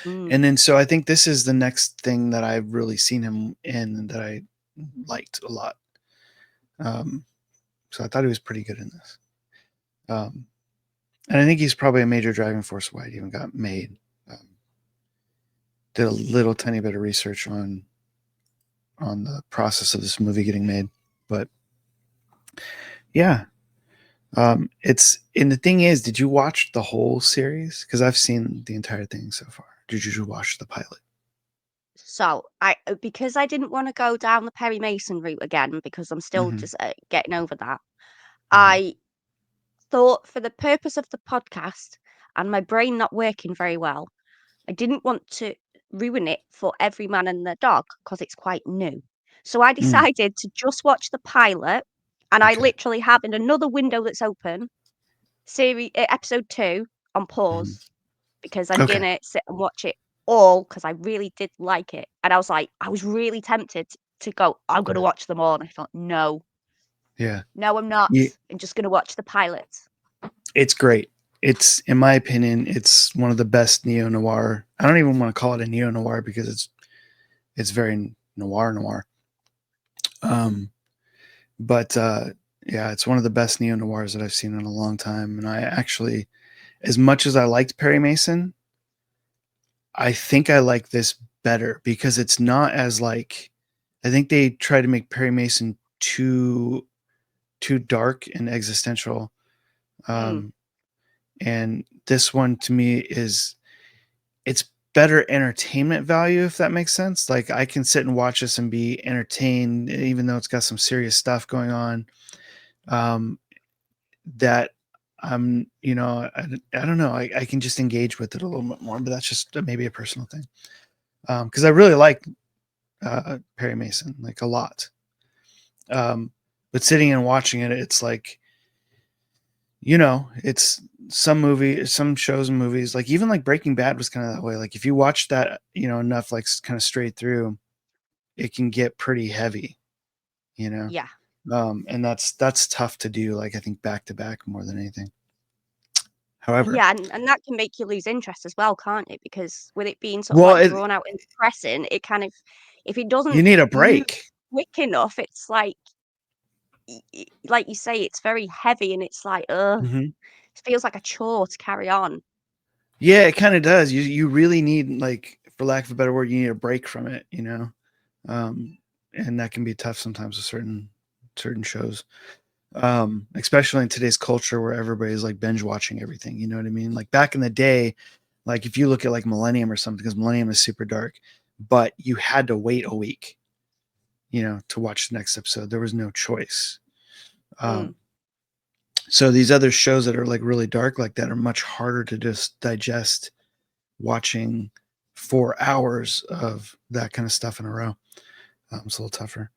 And then so I think this is the next thing that I've really seen him in and that I liked a lot. So I thought he was pretty good in this. And I think he's probably a major driving force why it even got made. Did a little tiny bit of research on the process of this movie getting made, but yeah, and the thing is, did you watch the whole series? Because I've seen the entire thing so far. Did you watch the pilot? So because I didn't want to go down the Perry Mason route again, because I'm still just getting over that. I thought for the purpose of the podcast and my brain not working very well, I didn't want to ruin it for Every Man and Their Dog because it's quite new. So I decided to just watch the pilot, and I literally have in another window that's open, episode 2 on pause because I'm gonna sit and watch it all because I really did like it, and I was really tempted to go, I'm gonna watch them all, and I thought, no, I'm not. Yeah. I'm just gonna watch the pilot. It's great. It's, in my opinion, it's one of the best neo-noir. I don't even want to call it a neo-noir because it's very noir. But yeah, it's one of the best neo-noirs that I've seen in a long time. And I actually, as much as I liked Perry Mason, I think I like this better because it's not as like, I think they try to make Perry Mason too dark and existential. And this one to me it's better entertainment value, if that makes sense. Like I can sit and watch this and be entertained, even though it's got some serious stuff going on. That I'm, I don't know. I can just engage with it a little bit more, but that's just maybe a personal thing. Cause I really like, Perry Mason, like a lot. But sitting and watching it, it's like, it's some shows and movies, like even like Breaking Bad was kind of that way. Like if you watch that, enough, like kind of straight through, it can get pretty heavy, Yeah. And that's tough to do. Like I think back to back more than anything. However, yeah, and that can make you lose interest as well, can't it? Because with it being sort of like drawn out and depressing, it kind of, if it doesn't, you need a break quick enough, it's like you say, it's very heavy, and it's like, it feels like a chore to carry on. Yeah, it kind of does. You really need, like, for lack of a better word, you need a break from it, and that can be tough sometimes with certain shows. Especially in today's culture where everybody's like binge watching everything, you know what I mean? Like back in the day, like if you look at like Millennium or something, because Millennium is super dark, but you had to wait a week, to watch the next episode. There was no choice. So these other shows that are like really dark like that are much harder to just digest watching 4 hours of that kind of stuff in a row. It's a little tougher.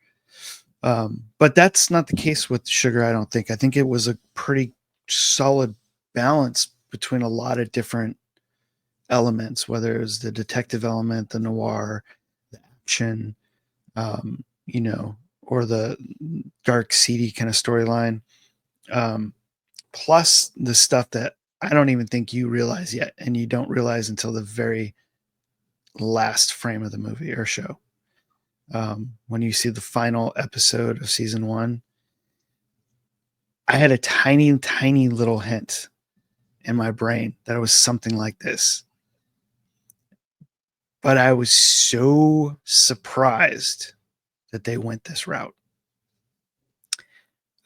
But that's not the case with Sugar, I don't think. I think it was a pretty solid balance between a lot of different elements, whether it was the detective element, the noir, the action, you know, or the dark, seedy kind of storyline, plus the stuff that I don't even think you realize yet, and you don't realize until the very last frame of the movie or show. When you see the final episode of season 1, I had a tiny, tiny little hint in my brain that it was something like this. But I was so surprised that they went this route.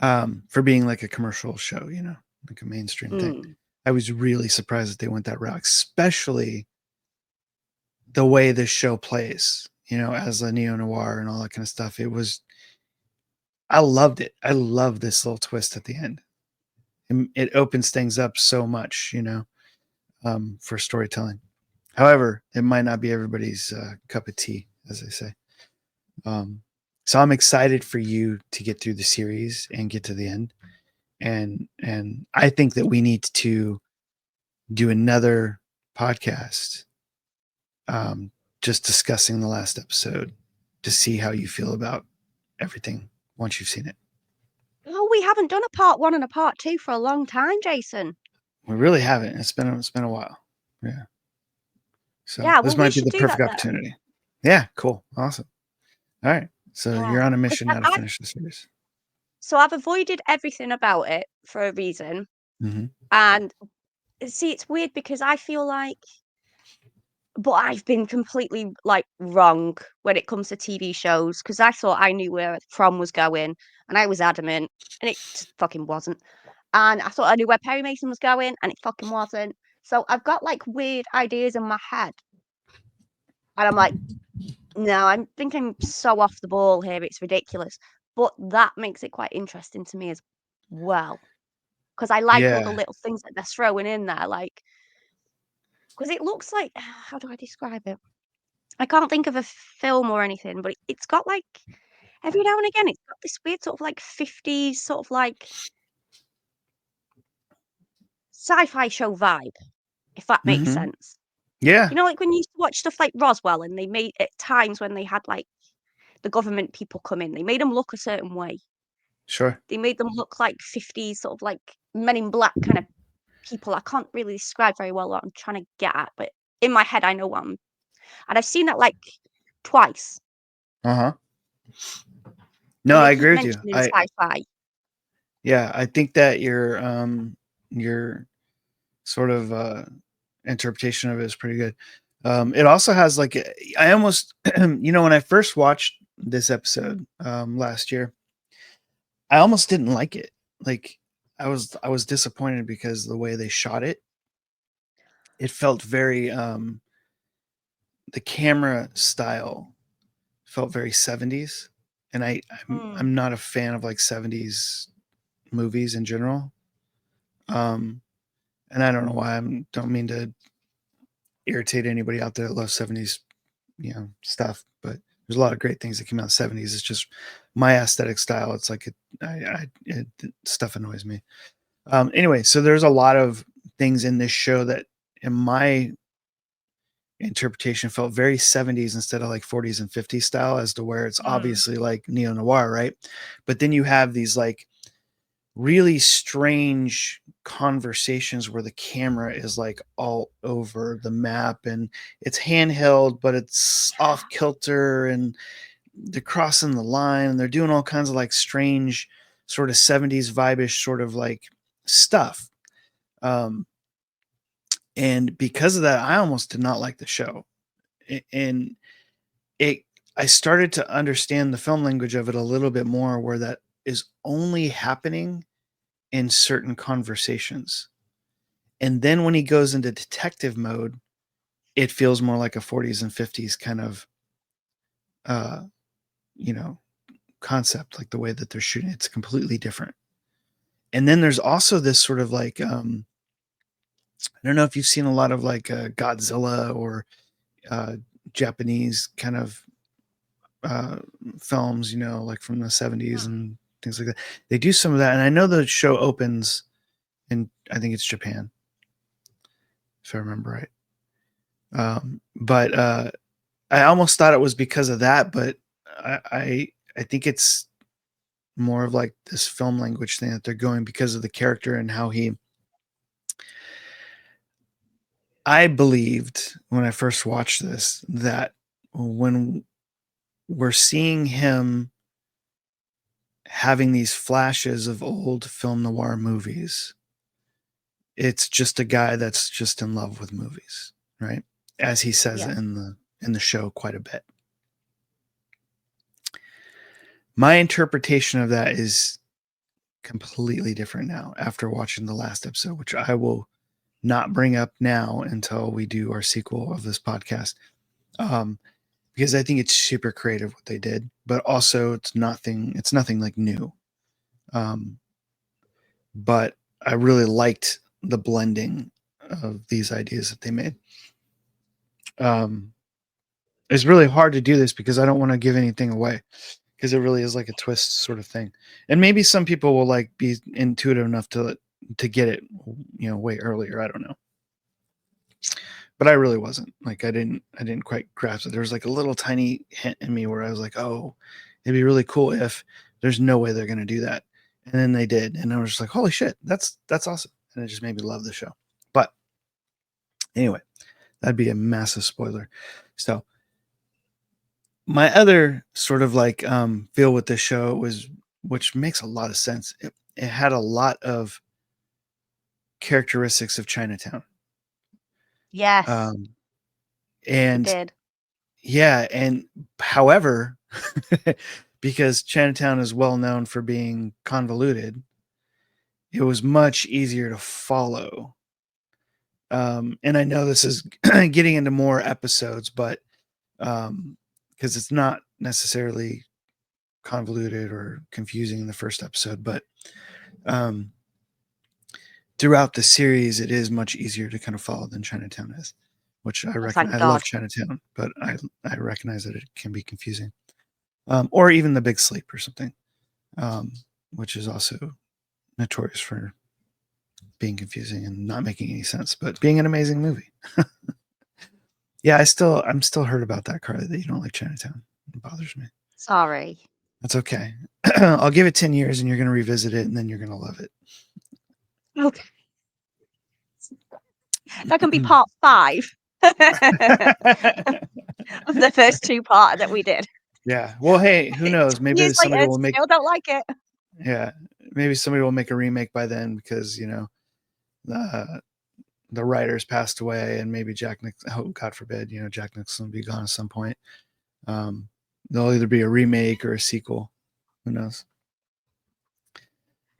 For being like a commercial show, you know, like a mainstream thing. I was really surprised that they went that route, especially the way this show plays, you know, as a neo-noir and all that kind of stuff. I loved it. I love this little twist at the end. It opens things up so much, you know, for storytelling. However, it might not be everybody's cup of tea, as they say. So I'm excited for you to get through the series and get to the end. And I think that we need to do another podcast just discussing the last episode to see how you feel about everything once you've seen it. Oh, we haven't done a part 1 and a part 2 for a long time, Jason. We really haven't. It's been a while. Yeah. So yeah, this might be the perfect opportunity. Yeah, cool. Awesome. All right. So you're on a mission now to finish the series. So I've avoided everything about it for a reason. Mm-hmm. And see, it's weird because I feel like, but I've been completely like wrong when it comes to TV shows, because I thought I knew where From was going, and I was adamant, and it just fucking wasn't. And I thought I knew where Perry Mason was going, and it fucking wasn't. So I've got like weird ideas in my head, and I'm like, no, I think I'm so off the ball here. It's ridiculous. But that makes it quite interesting to me as well, because I like all the little things that they're throwing in there, like, because it looks like, how do I describe it? I can't think of a film or anything, but it's got like, every now and again, it's got this weird sort of like 50s sort of like sci-fi show vibe, if that makes sense. Yeah. You know, like when you used to watch stuff like Roswell, and they made, at times when they had like the government people come in, they made them look a certain way. Sure. They made them look like 50s sort of like Men in Black kind of people. I can't really describe very well what I'm trying to get at, but in my head I know what I'm, and I've seen that like twice. No, I agree with you. Sci-fi. Yeah, I think that your sort of interpretation of it is pretty good. It also has like, I almost, you know, when I first watched this episode last year, I almost didn't like it. Like I was disappointed because the way they shot it, it felt very the camera style felt very 70s, and I'm not a fan of like 70s movies in general. And I don't know why. Don't mean to irritate anybody out there that loves 70s, you know, stuff, but there's a lot of great things that came out in the 70s. It's just my aesthetic style. It's like stuff annoys me. Anyway, so there's a lot of things in this show that, in my interpretation, felt very 70s instead of like 40s and 50s style, as to where it's obviously like neo-noir, right? But then you have these like really strange conversations where the camera is like all over the map, and it's handheld, but it's off kilter, and they're crossing the line, and they're doing all kinds of like strange sort of 70s vibe-ish sort of like stuff. And because of that, I almost did not like the show. And I started to understand the film language of it a little bit more, where that is only happening in certain conversations. And then when he goes into detective mode, it feels more like a 40s and 50s kind of, you know, concept, like the way that they're shooting. It's completely different. And then there's also this sort of like, I don't know if you've seen a lot of like Godzilla or Japanese kind of films, like from the 70s and things like that. They do some of that, and I know the show opens in, I think it's Japan, if I remember right. But I almost thought it was because of that, but I think it's more of like this film language thing that they're going because of the character and how I believed when I first watched this that when we're seeing him having these flashes of old film noir movies, it's just a guy that's just in love with movies, right? As he says in the show quite a bit. My interpretation of that is completely different now after watching the last episode, which I will not bring up now until we do our sequel of this podcast. Because I think it's super creative what they did, but also it's nothing like new. But I really liked the blending of these ideas that they made. It's really hard to do this because I don't want to give anything away, because it really is like a twist sort of thing. And maybe some people will like be intuitive enough to get it, way earlier. I don't know. But I really wasn't. Like I didn't quite grasp it. There was like a little tiny hint in me where I was like, oh, it'd be really cool if there's no way they're going to do that. And then they did. And I was just like, holy shit, that's awesome. And it just made me love the show. But anyway, that'd be a massive spoiler. So my other sort of like feel with this show was, which makes a lot of sense. It had a lot of characteristics of Chinatown. Yes. And it did. Yeah, and however, because Chinatown is well known for being convoluted, it was much easier to follow. And I know this is getting into more episodes, but because it's not necessarily convoluted or confusing in the first episode, but throughout the series, it is much easier to kind of follow than Chinatown is, which I reckon. I love Chinatown, but I recognize that it can be confusing. Or even The Big Sleep or something, which is also notorious for being confusing and not making any sense, but being an amazing movie. Yeah, I'm still hurt about that, Carly, that you don't like Chinatown. It bothers me. Sorry. That's okay. I'll give it 10 years and you're going to revisit it and then you're going to love it. Okay. That can be part 5 of the first 2 parts that we did. Yeah. Well, hey, who knows? Maybe somebody will make. Still don't like it. Yeah, maybe somebody will make a remake by then because the writers passed away, and maybe Jack Nicholson. Oh, God forbid, Jack Nicholson will be gone at some point. There'll either be a remake or a sequel. Who knows?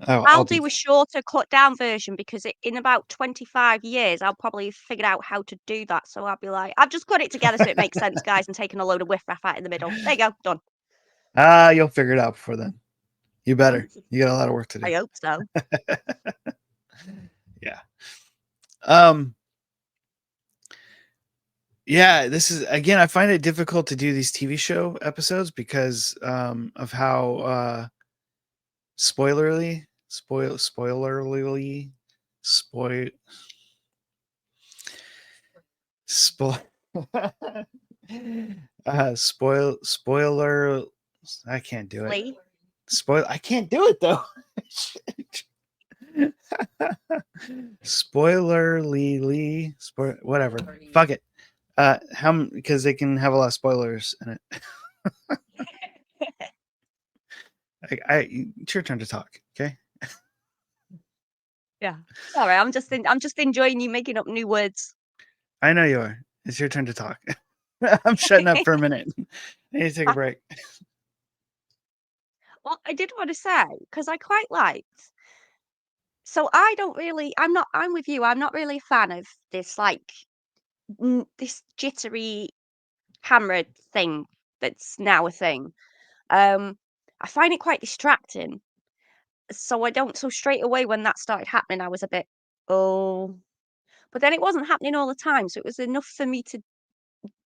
I'll do a shorter, cut down version because in about 25 years, I'll probably have figured out how to do that. So I'll be like, I've just cut it together so it makes sense, guys, and taken a load of whiff-raff out in the middle. There you go, done. You'll figure it out before then. You better. You got a lot of work to do. I hope so. Yeah. Yeah, this is, again, I find it difficult to do these TV show episodes because of how spoilerly spoiler, I can't do it. I can't do it though. Spoilerly, whatever. Fuck it. Because they can have a lot of spoilers in it. It's your turn to talk, okay? Yeah. Sorry, I'm just enjoying you making up new words. I know you are. It's your turn to talk. I'm shutting up for a minute. I need to take a break. Well, I did want to say, because I quite liked. So I'm with you. I'm not really a fan of this, like, this jittery camera thing that's now a thing. I find it quite distracting. So straight away when that started happening, I was a bit, oh. But then it wasn't happening all the time. So it was enough for me to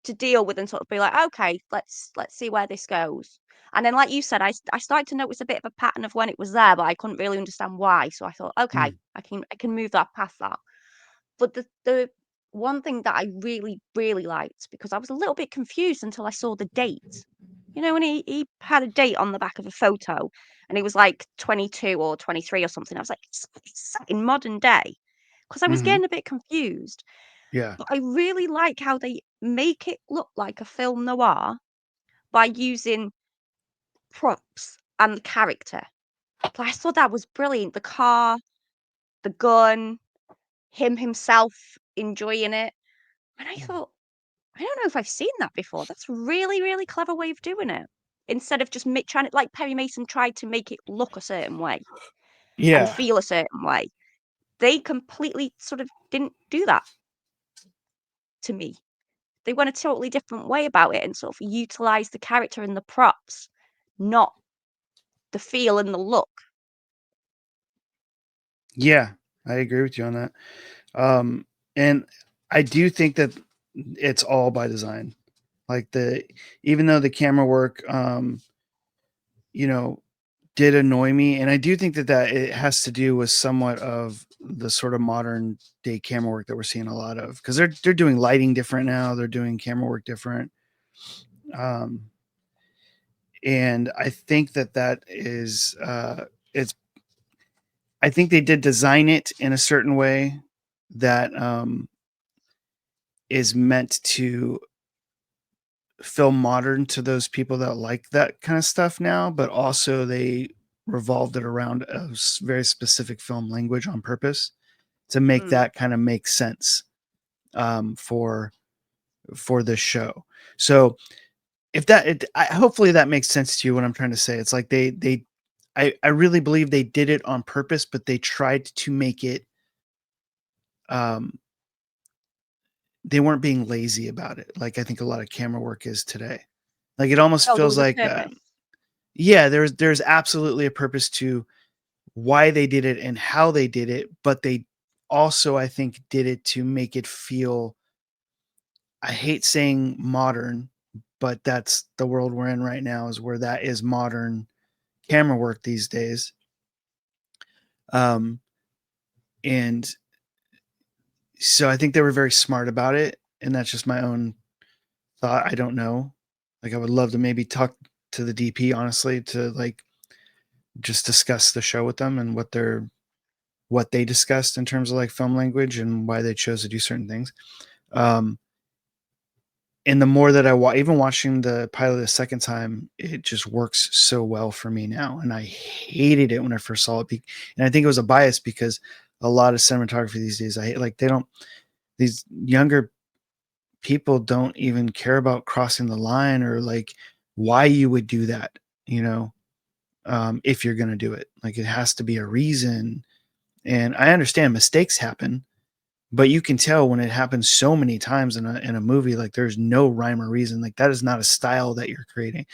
to deal with and sort of be like, okay, let's see where this goes. And then, like you said, I started to notice a bit of a pattern of when it was there, but I couldn't really understand why. So I thought, okay, I can move that past that. But the one thing that I really, really liked, because I was a little bit confused until I saw the date. You know, when he had a date on the back of a photo and it was like 22 or 23 or something. I was like, it's set in modern day. Because I was getting a bit confused. Yeah. But I really like how they make it look like a film noir by using props and the character. But I thought that was brilliant. The car, the gun, him himself enjoying it. And I thought, I don't know if I've seen that before. That's a really, really clever way of doing it. Instead of just trying to, like Perry Mason tried to make it look a certain way and Yeah. feel a certain way. They completely sort of didn't do that to me. They went a totally different way about it and sort of utilized the character and the props, not the feel and the look. Yeah, I agree with you on that. And I do think that it's all by design. Like even though the camera work, you know, did annoy me, and I do think that it has to do with somewhat of the sort of modern day camera work that we're seeing a lot of, because they're doing lighting different now, they're doing camera work different, and I think that is it's. I think they did design it in a certain way that is meant to feel modern to those people that like that kind of stuff now, but also they revolved it around a very specific film language on purpose to make that kind of make sense for this show. So if hopefully that makes sense to you, what I'm trying to say. It's like I really believe they did it on purpose, but they tried to make it they weren't being lazy about it, like I think a lot of camera work is today. Like it almost Oh, there feels was a like purpose. yeah, there's absolutely a purpose to why they did it and how they did it, but they also, I think, did it to make it feel, I hate saying modern, but that's the world we're in right now, is where that is modern camera work these days. And so I think they were very smart about it, and that's just my own thought. I don't know. Like I would love to maybe talk to the DP, honestly, to like just discuss the show with them and what they discussed in terms of like film language and why they chose to do certain things. And the more that even watching the pilot the second time, it just works so well for me now. And I hated it when I first saw it. And I think it was a bias because a lot of cinematography these days, I hate, like these younger people don't even care about crossing the line or like why you would do that, if you're going to do it. Like it has to be a reason. And I understand mistakes happen, but you can tell when it happens so many times in a movie, like there's no rhyme or reason. Like that is not a style that you're creating.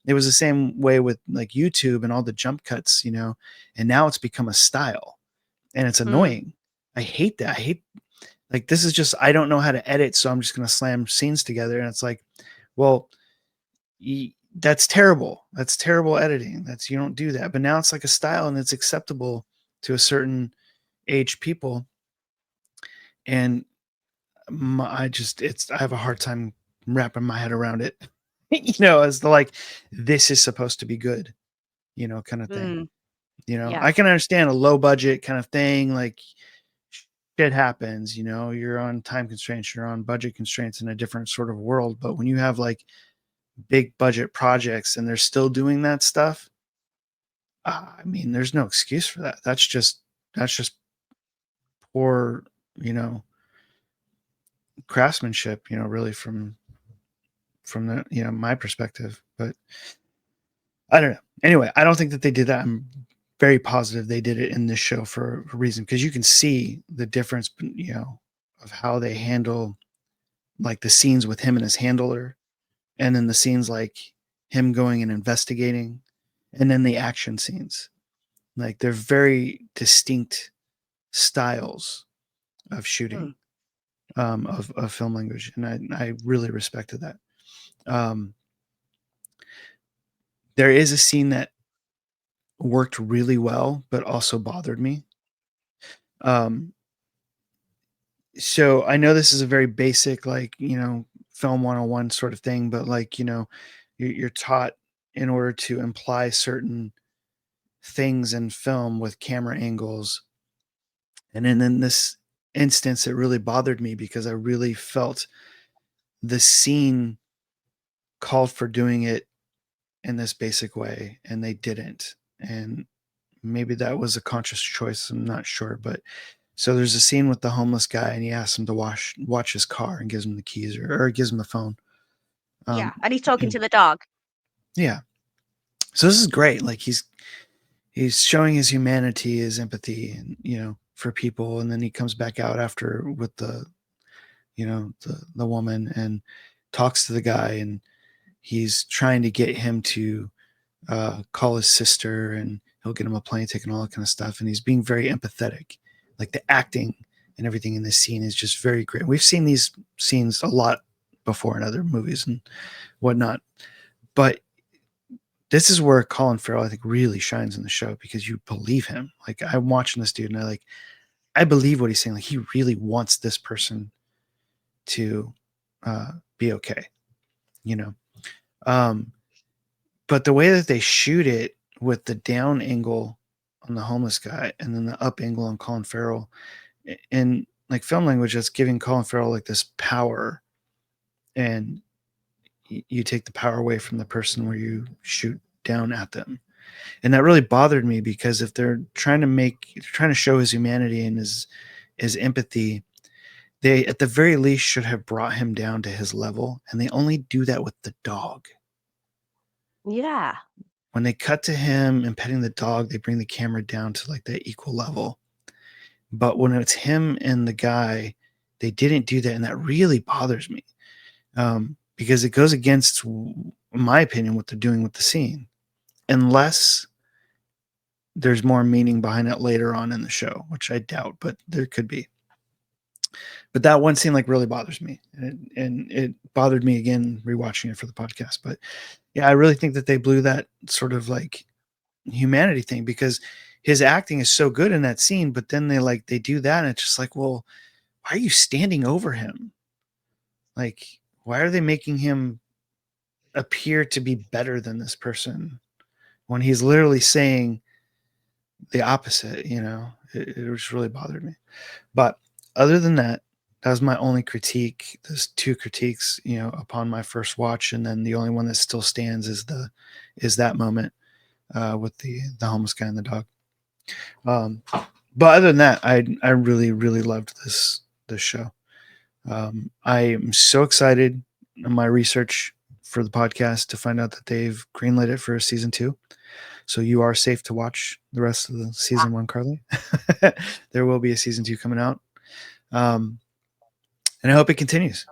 It was the same way with like YouTube and all the jump cuts, and now it's become a style and it's annoying. I hate that. I hate, like, this is just, I don't know how to edit, so I'm just going to slam scenes together. And it's like, well, that's terrible. That's terrible editing. You don't do that. But now it's like a style and it's acceptable to a certain age people. And I have a hard time wrapping my head around it, as the, like, this is supposed to be good, kind of thing. Yeah. I can understand a low budget kind of thing. Like shit happens, you're on time constraints, you're on budget constraints in a different sort of world. But when you have like big budget projects and they're still doing that stuff, I mean, there's no excuse for that. That's just poor, craftsmanship, really from the, my perspective. But I don't know. Anyway, I don't think that they did that. I'm very positive they did it in this show for a reason, because you can see the difference, of how they handle like the scenes with him and his handler, and then the scenes like him going and investigating, and then the action scenes. Like they're very distinct styles of shooting. of film language, and I really respected that. There is a scene that worked really well, but also bothered me. So I know this is a very basic, like, film 101 sort of thing, but like, you're taught in order to imply certain things in film with camera angles. And then in this instance, it really bothered me because I really felt the scene called for doing it in this basic way, and they didn't. And maybe that was a conscious choice. I'm not sure, but so there's a scene with the homeless guy, and he asks him to watch his car and gives him the keys or gives him the phone. Yeah, and he's talking to the dog. Yeah. So this is great. Like he's showing his humanity, his empathy, and for people, and then he comes back out after with the woman and talks to the guy, and he's trying to get him to call his sister, and he'll get him a plane ticket and all that kind of stuff. And he's being very empathetic. Like the acting and everything in this scene is just very great. We've seen these scenes a lot before in other movies and whatnot, but this is where Colin Farrell, I think, really shines in the show because you believe him. Like I'm watching this dude and I believe what he's saying. Like he really wants this person to be okay, but the way that they shoot it with the down angle on the homeless guy and then the up angle on Colin Farrell, in like film language, that's giving Colin Farrell like this power, and you take the power away from the person where you shoot down at them. And that really bothered me because if they're trying to show his humanity and his empathy, they at the very least should have brought him down to his level, and they only do that with the dog. Yeah. When they cut to him and petting the dog, they bring the camera down to like that equal level. But when it's him and the guy, they didn't do that, and that really bothers me because it goes against, in my opinion, what they're doing with the scene, unless there's more meaning behind it later on in the show, which I doubt, but there could be. But that one scene like really bothers me, and it bothered me again rewatching it for the podcast. But yeah, I really think that they blew that sort of like humanity thing because his acting is so good in that scene, but then they do that, and it's just like, well, why are you standing over him? Like, why are they making him appear to be better than this person when he's literally saying the opposite? It just really bothered me. But other than that, that was my only critique. There's two critiques, upon my first watch, and then the only one that still stands is that moment with the homeless guy and the dog. But other than that, I really, really loved this show. I am so excited in my research for the podcast to find out that they've greenlit it for season 2. So you are safe to watch the rest of the season 1, Carly. There will be a season 2 coming out. And I hope it continues.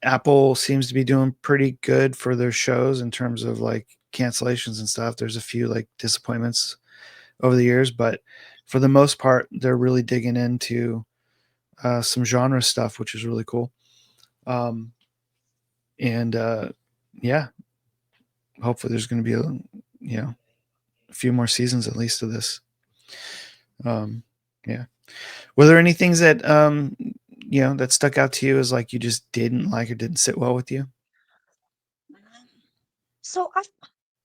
Apple seems to be doing pretty good for their shows in terms of like cancellations and stuff. There's a few like disappointments over the years, but for the most part, they're really digging into some genre stuff, which is really cool. Yeah, hopefully there's going to be a few more seasons at least of this. Yeah. Were there any things that that stuck out to you as like you just didn't like or didn't sit well with you? So I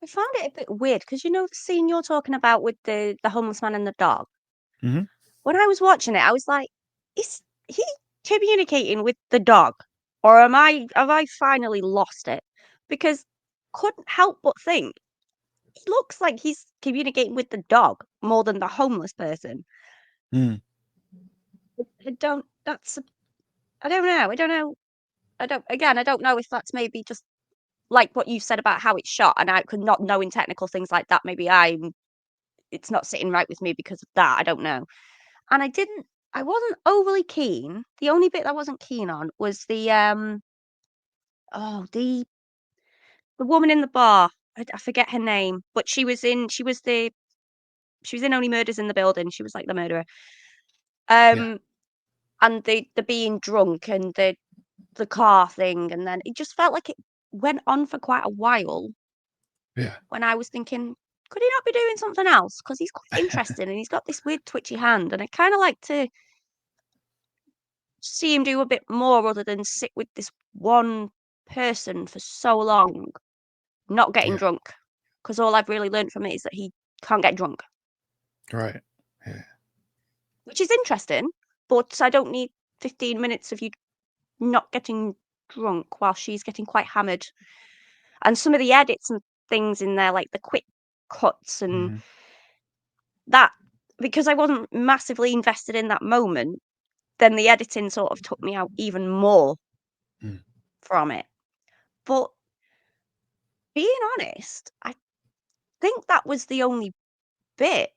found it a bit weird because the scene you're talking about with the homeless man and the dog. Mm-hmm. When I was watching it, I was like, is he communicating with the dog, or have I finally lost it? Because couldn't help but think he looks like he's communicating with the dog more than the homeless person. Mm. I don't know. I don't know if that's maybe just like what you said about how it's shot, and I could not knowing technical things like that. Maybe it's not sitting right with me because of that. I don't know. And I wasn't overly keen. The only bit I wasn't keen on was the woman in the bar. I forget her name, but she was in Only Murders in the Building. She was like the murderer. Yeah. and the being drunk and the car thing, and then it just felt like it went on for quite a while. Yeah. When I was thinking, could he not be doing something else? Because he's quite interesting and he's got this weird twitchy hand, and I kind of like to see him do a bit more other than sit with this one person for so long, not getting Yeah. drunk. Because all I've really learned from it is that he can't get drunk, Right. Yeah. which is interesting. But I don't need 15 minutes of you not getting drunk while she's getting quite hammered. And some of the edits and things in there, like the quick cuts and Mm-hmm. that, because I wasn't massively invested in that moment, then the editing sort of took me out even more from it. But being honest, I think that was the only bit.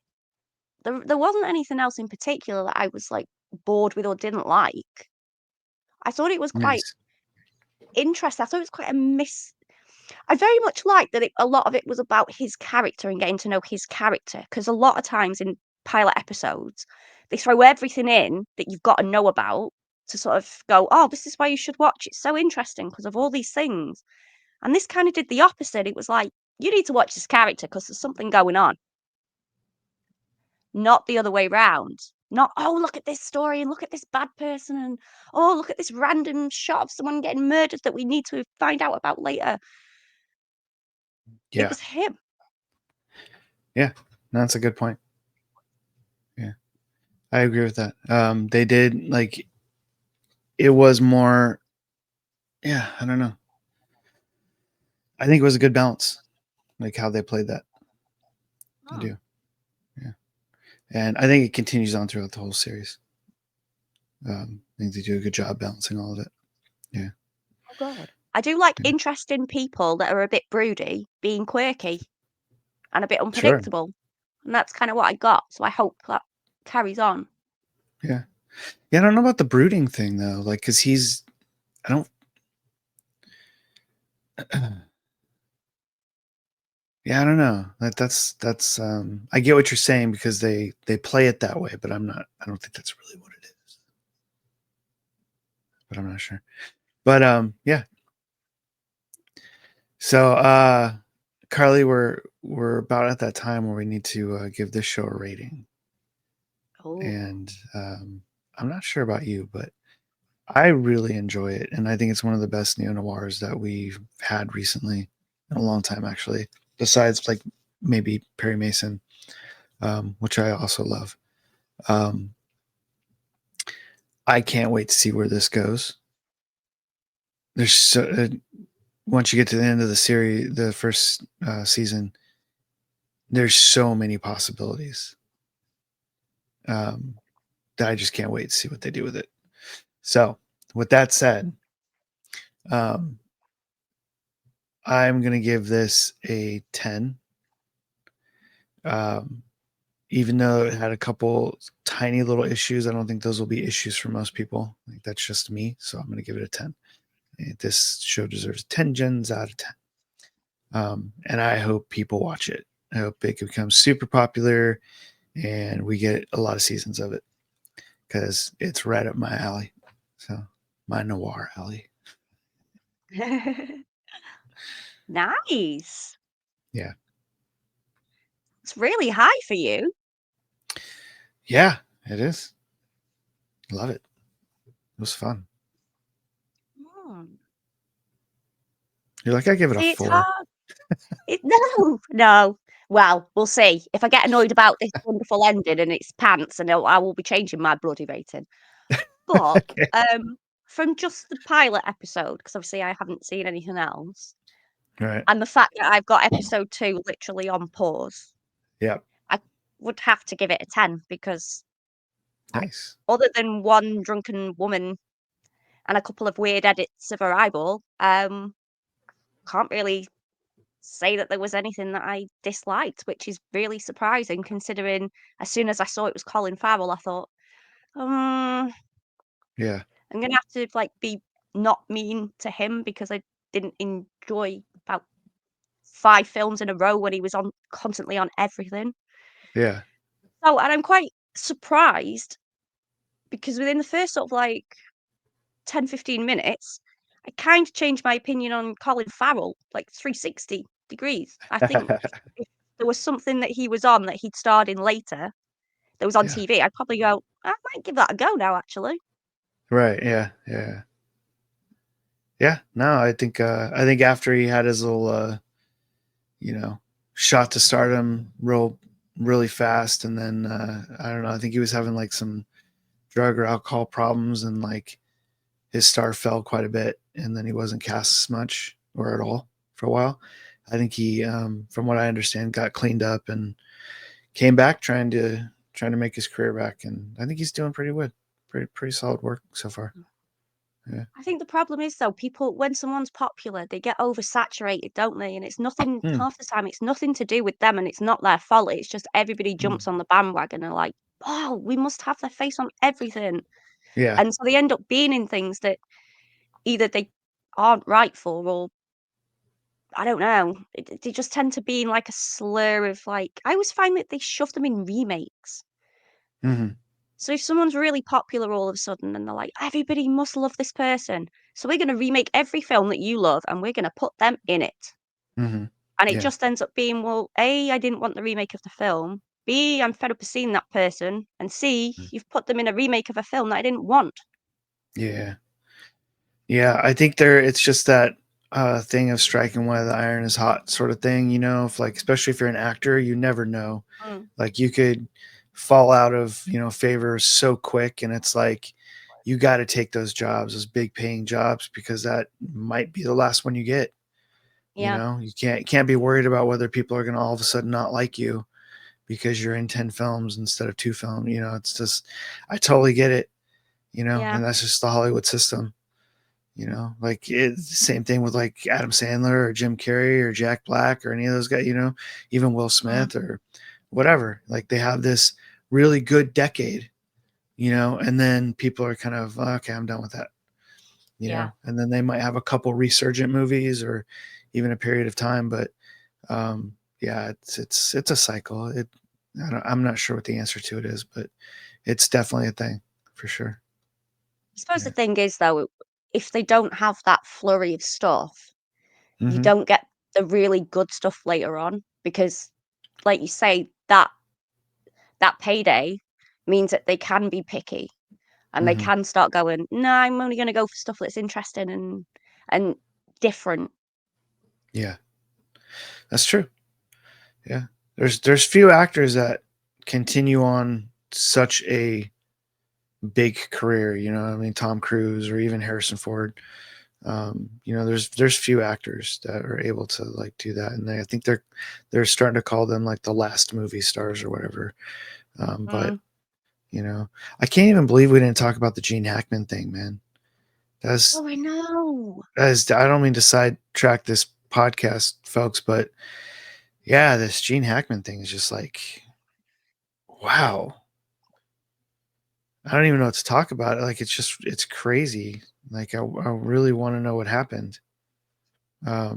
There wasn't anything else in particular that I was like bored with or didn't like. I thought it was quite Nice. interesting. I thought it was quite I very much liked that a lot of it was about his character and getting to know his character, because a lot of times in pilot episodes, they throw everything in that you've got to know about to sort of go, oh, this is why you should watch. It's so interesting because of all these things. And this kind of did the opposite. It was like, you need to watch this character because there's something going on. Not the other way round. Not, oh, look at this story and look at this bad person and, oh, look at this random shot of someone getting murdered that we need to find out about later. Yeah. It was him. Yeah. No, that's a good point. Yeah. I agree with that. They did, like, it was more, yeah, I don't know. I think it was a good balance, like how they played that. I do. Yeah. And I think it continues on throughout the whole series. I think they do a good job balancing all of it. Yeah. Oh, God. I do like interesting people that are a bit broody, being quirky and a bit unpredictable. And that's kind of what I got. So I hope that carries on. Yeah. Yeah. I don't know about the brooding thing, though. Like, because I don't. Yeah, I don't know. That's I get what you're saying because they play it that way, but I don't think that's really what it is. But I'm not sure. But yeah. So Carly, we're about at that time where we need to give this show a rating. Oh. And I'm not sure about you, but I really enjoy it, and I think it's one of the best neo-noirs that we've had recently in a long time, actually, besides like maybe Perry Mason, which I also love. I can't wait to see where this goes. There's once you get to the end of the series, the first season, there's so many possibilities that I just can't wait to see what they do with it. So, with that said, I'm going to give this a 10. Even though it had a couple tiny little issues, I don't think those will be issues for most people. I think that's just me. So I'm going to give it a 10. This show deserves 10 gens out of 10. And I hope people watch it. I hope it becomes super popular and we get a lot of seasons of it because it's right up my alley. So my noir alley. Nice. Yeah. It's really high for you. Yeah, it is. Love it. It was fun. You're like, I give it a 4. No. Well, we'll see. If I get annoyed about this wonderful ending and it's pants, and I will be changing my bloody rating. But from just the pilot episode, because obviously I haven't seen anything else, right, and the fact that I've got episode 2 literally on pause, yeah, I would have to give it a 10 because nice. Other than one drunken woman and a couple of weird edits of her eyeball, can't really say that there was anything that I disliked, which is really surprising considering as soon as I saw it was Colin Farrell, I thought, Yeah. I'm gonna have to like be not mean to him because I didn't enjoy about 5 films in a row when he was on constantly on everything. Yeah. So, and I'm quite surprised because within the first sort of like 10, 15 minutes, I kind of changed my opinion on Colin Farrell, like 360 degrees. I think if there was something that he was on that he'd starred in later that was on Yeah. TV, I'd probably go, I might give that a go now, actually. Right. Yeah. Yeah. Yeah. No, I think after he had his little shot to stardom really fast, and then I don't know, I think he was having like some drug or alcohol problems, and like his star fell quite a bit, and then he wasn't cast as much or at all for a while. I think he, from what I understand, got cleaned up and came back trying to make his career back, and I think he's doing pretty good, pretty solid work so far. Yeah. I think the problem is though, people when someone's popular, they get oversaturated, don't they? And it's nothing half the time. It's nothing to do with them, and it's not their fault. It's just everybody jumps on the bandwagon and are like, "Oh, we must have their face on everything," Yeah. and so they end up being in things that either they aren't right for, or I don't know. They just tend to be in like a slur of like. I always find that they shove them in remakes. Mm-hmm. So if someone's really popular all of a sudden and they're like, everybody must love this person. So we're going to remake every film that you love and we're going to put them in it. Mm-hmm. And it Yeah. just ends up being, well, A, I didn't want the remake of the film. B, I'm fed up of seeing that person. And C, you've put them in a remake of a film that I didn't want. Yeah. Yeah. I think it's just that thing of striking while the iron is hot sort of thing, if like, especially if you're an actor, you never know. Like you could fall out of, favor so quick, and it's like, you got to take those jobs, those big paying jobs, because that might be the last one you get. Yeah. You can't be worried about whether people are going to all of a sudden not like you because you're in 10 films instead of 2 films. It's just, I totally get it, Yeah. and that's just the Hollywood system. Like same thing with like Adam Sandler or Jim Carrey or Jack Black or any of those guys, even Will Smith or whatever. Like they have this really good decade, and then people are kind of, okay, I'm done with that, and then they might have a couple resurgent movies or even a period of time. But yeah, it's a cycle. I'm not sure what the answer to it is, but it's definitely a thing for sure. I suppose the thing is, though, if they don't have that flurry of stuff, you Mm-hmm. don't get the really good stuff later on because, like you say, that payday means that they can be picky and they Mm-hmm. can start going, no, I'm only going to go for stuff that's interesting and different. Yeah, that's true. Yeah, there's few actors that continue on such a big career. I mean, Tom Cruise or even Harrison Ford. There's few actors that are able to like do that, and I think they're starting to call them like the last movie stars or whatever. But I can't even believe we didn't talk about the Gene Hackman thing, man. Oh, I know. I don't mean to sidetrack this podcast, folks, but yeah, this Gene Hackman thing is just like, wow. I don't even know what to talk about. Like, it's crazy. Like, I really want to know what happened. I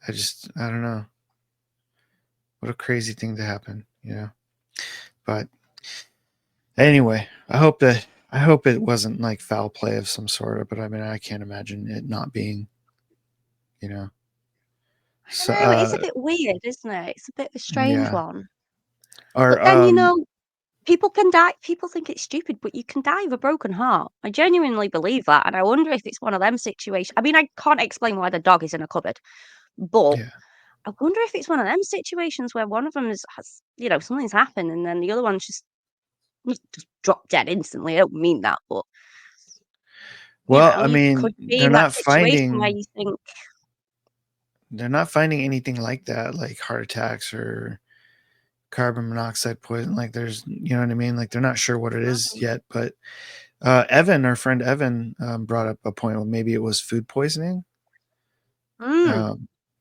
don't know. What a crazy thing to happen, But anyway, I hope it wasn't like foul play of some sort. But I mean, I can't imagine it not being, So, I know, it is a bit weird, isn't it? It's a bit of a strange yeah. one. Or But then, people can die. People think it's stupid, but you can die of a broken heart. I genuinely believe that. And I wonder if it's one of them situations. I mean, I can't explain why the dog is in a cupboard, but yeah. I wonder if it's one of them situations where one of them has something's happened and then the other one's just dropped dead instantly. I don't mean that, but Well, I you mean, could be in that situation where finding you think, they're not finding anything like that, like heart attacks or carbon monoxide poison. Like there's, you know what I mean? Like they're not sure what it is yet. But our friend Evan, brought up a point. Well, maybe it was food poisoning,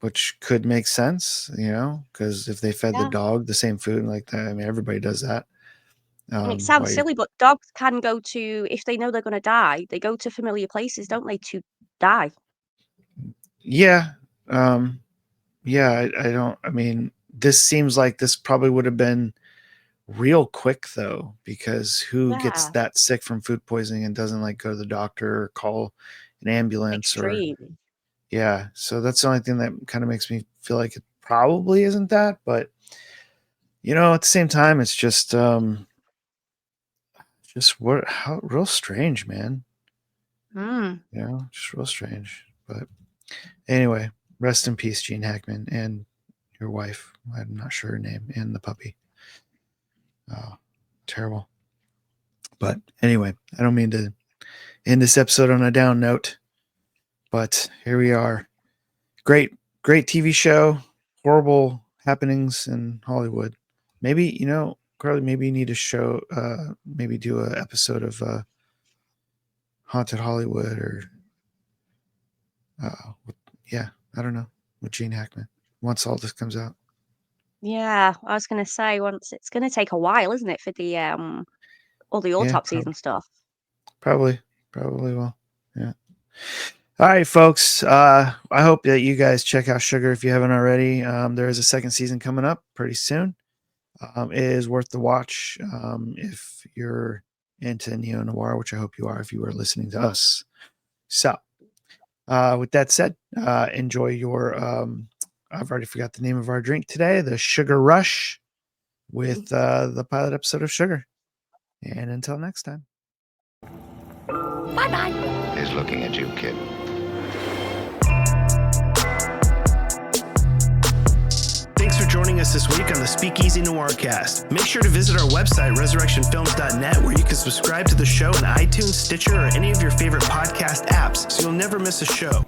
which could make sense, because if they fed the yeah. dog the same food like that, I mean, everybody does that. And it sounds Why? silly, but dogs can go to, if they know they're going to die, they go to familiar places, don't they, to die? Yeah. Yeah. I don't, I mean, this seems like this probably would have been real quick though, because who gets Yeah. that sick from food poisoning and doesn't like go to the doctor or call an ambulance Extreme. or yeah. So that's the only thing that kind of makes me feel like it probably isn't that, but you know, at the same time, it's just how real strange, man. Mm. You know, just real strange. But anyway, rest in peace, Gene Hackman, and your wife. I'm not sure her name, and the puppy. Oh, terrible. But anyway, I don't mean to end this episode on a down note, but here we are. Great TV show. Horrible happenings in Hollywood. Maybe, you know, Carly, maybe you need to show, maybe do an episode of Haunted Hollywood or, yeah, I don't know, with Gene Hackman once all this comes out. Yeah, I was gonna say once it's gonna take a while, isn't it, for the all the autopsies and stuff. Probably will. Yeah. All right, folks. I hope that you guys check out Sugar if you haven't already. There is a second season coming up pretty soon. It is worth the watch if you're into neo-noir, which I hope you are if you are listening to us. So, with that said, enjoy your, I've already forgot the name of our drink today, the Sugar Rush with the pilot episode of Sugar. And until next time. Bye-bye. He's looking at you, kid. Thanks for joining us this week on the Speakeasy Noircast. Make sure to visit our website, resurrectionfilms.net, where you can subscribe to the show in iTunes, Stitcher, or any of your favorite podcast apps so you'll never miss a show.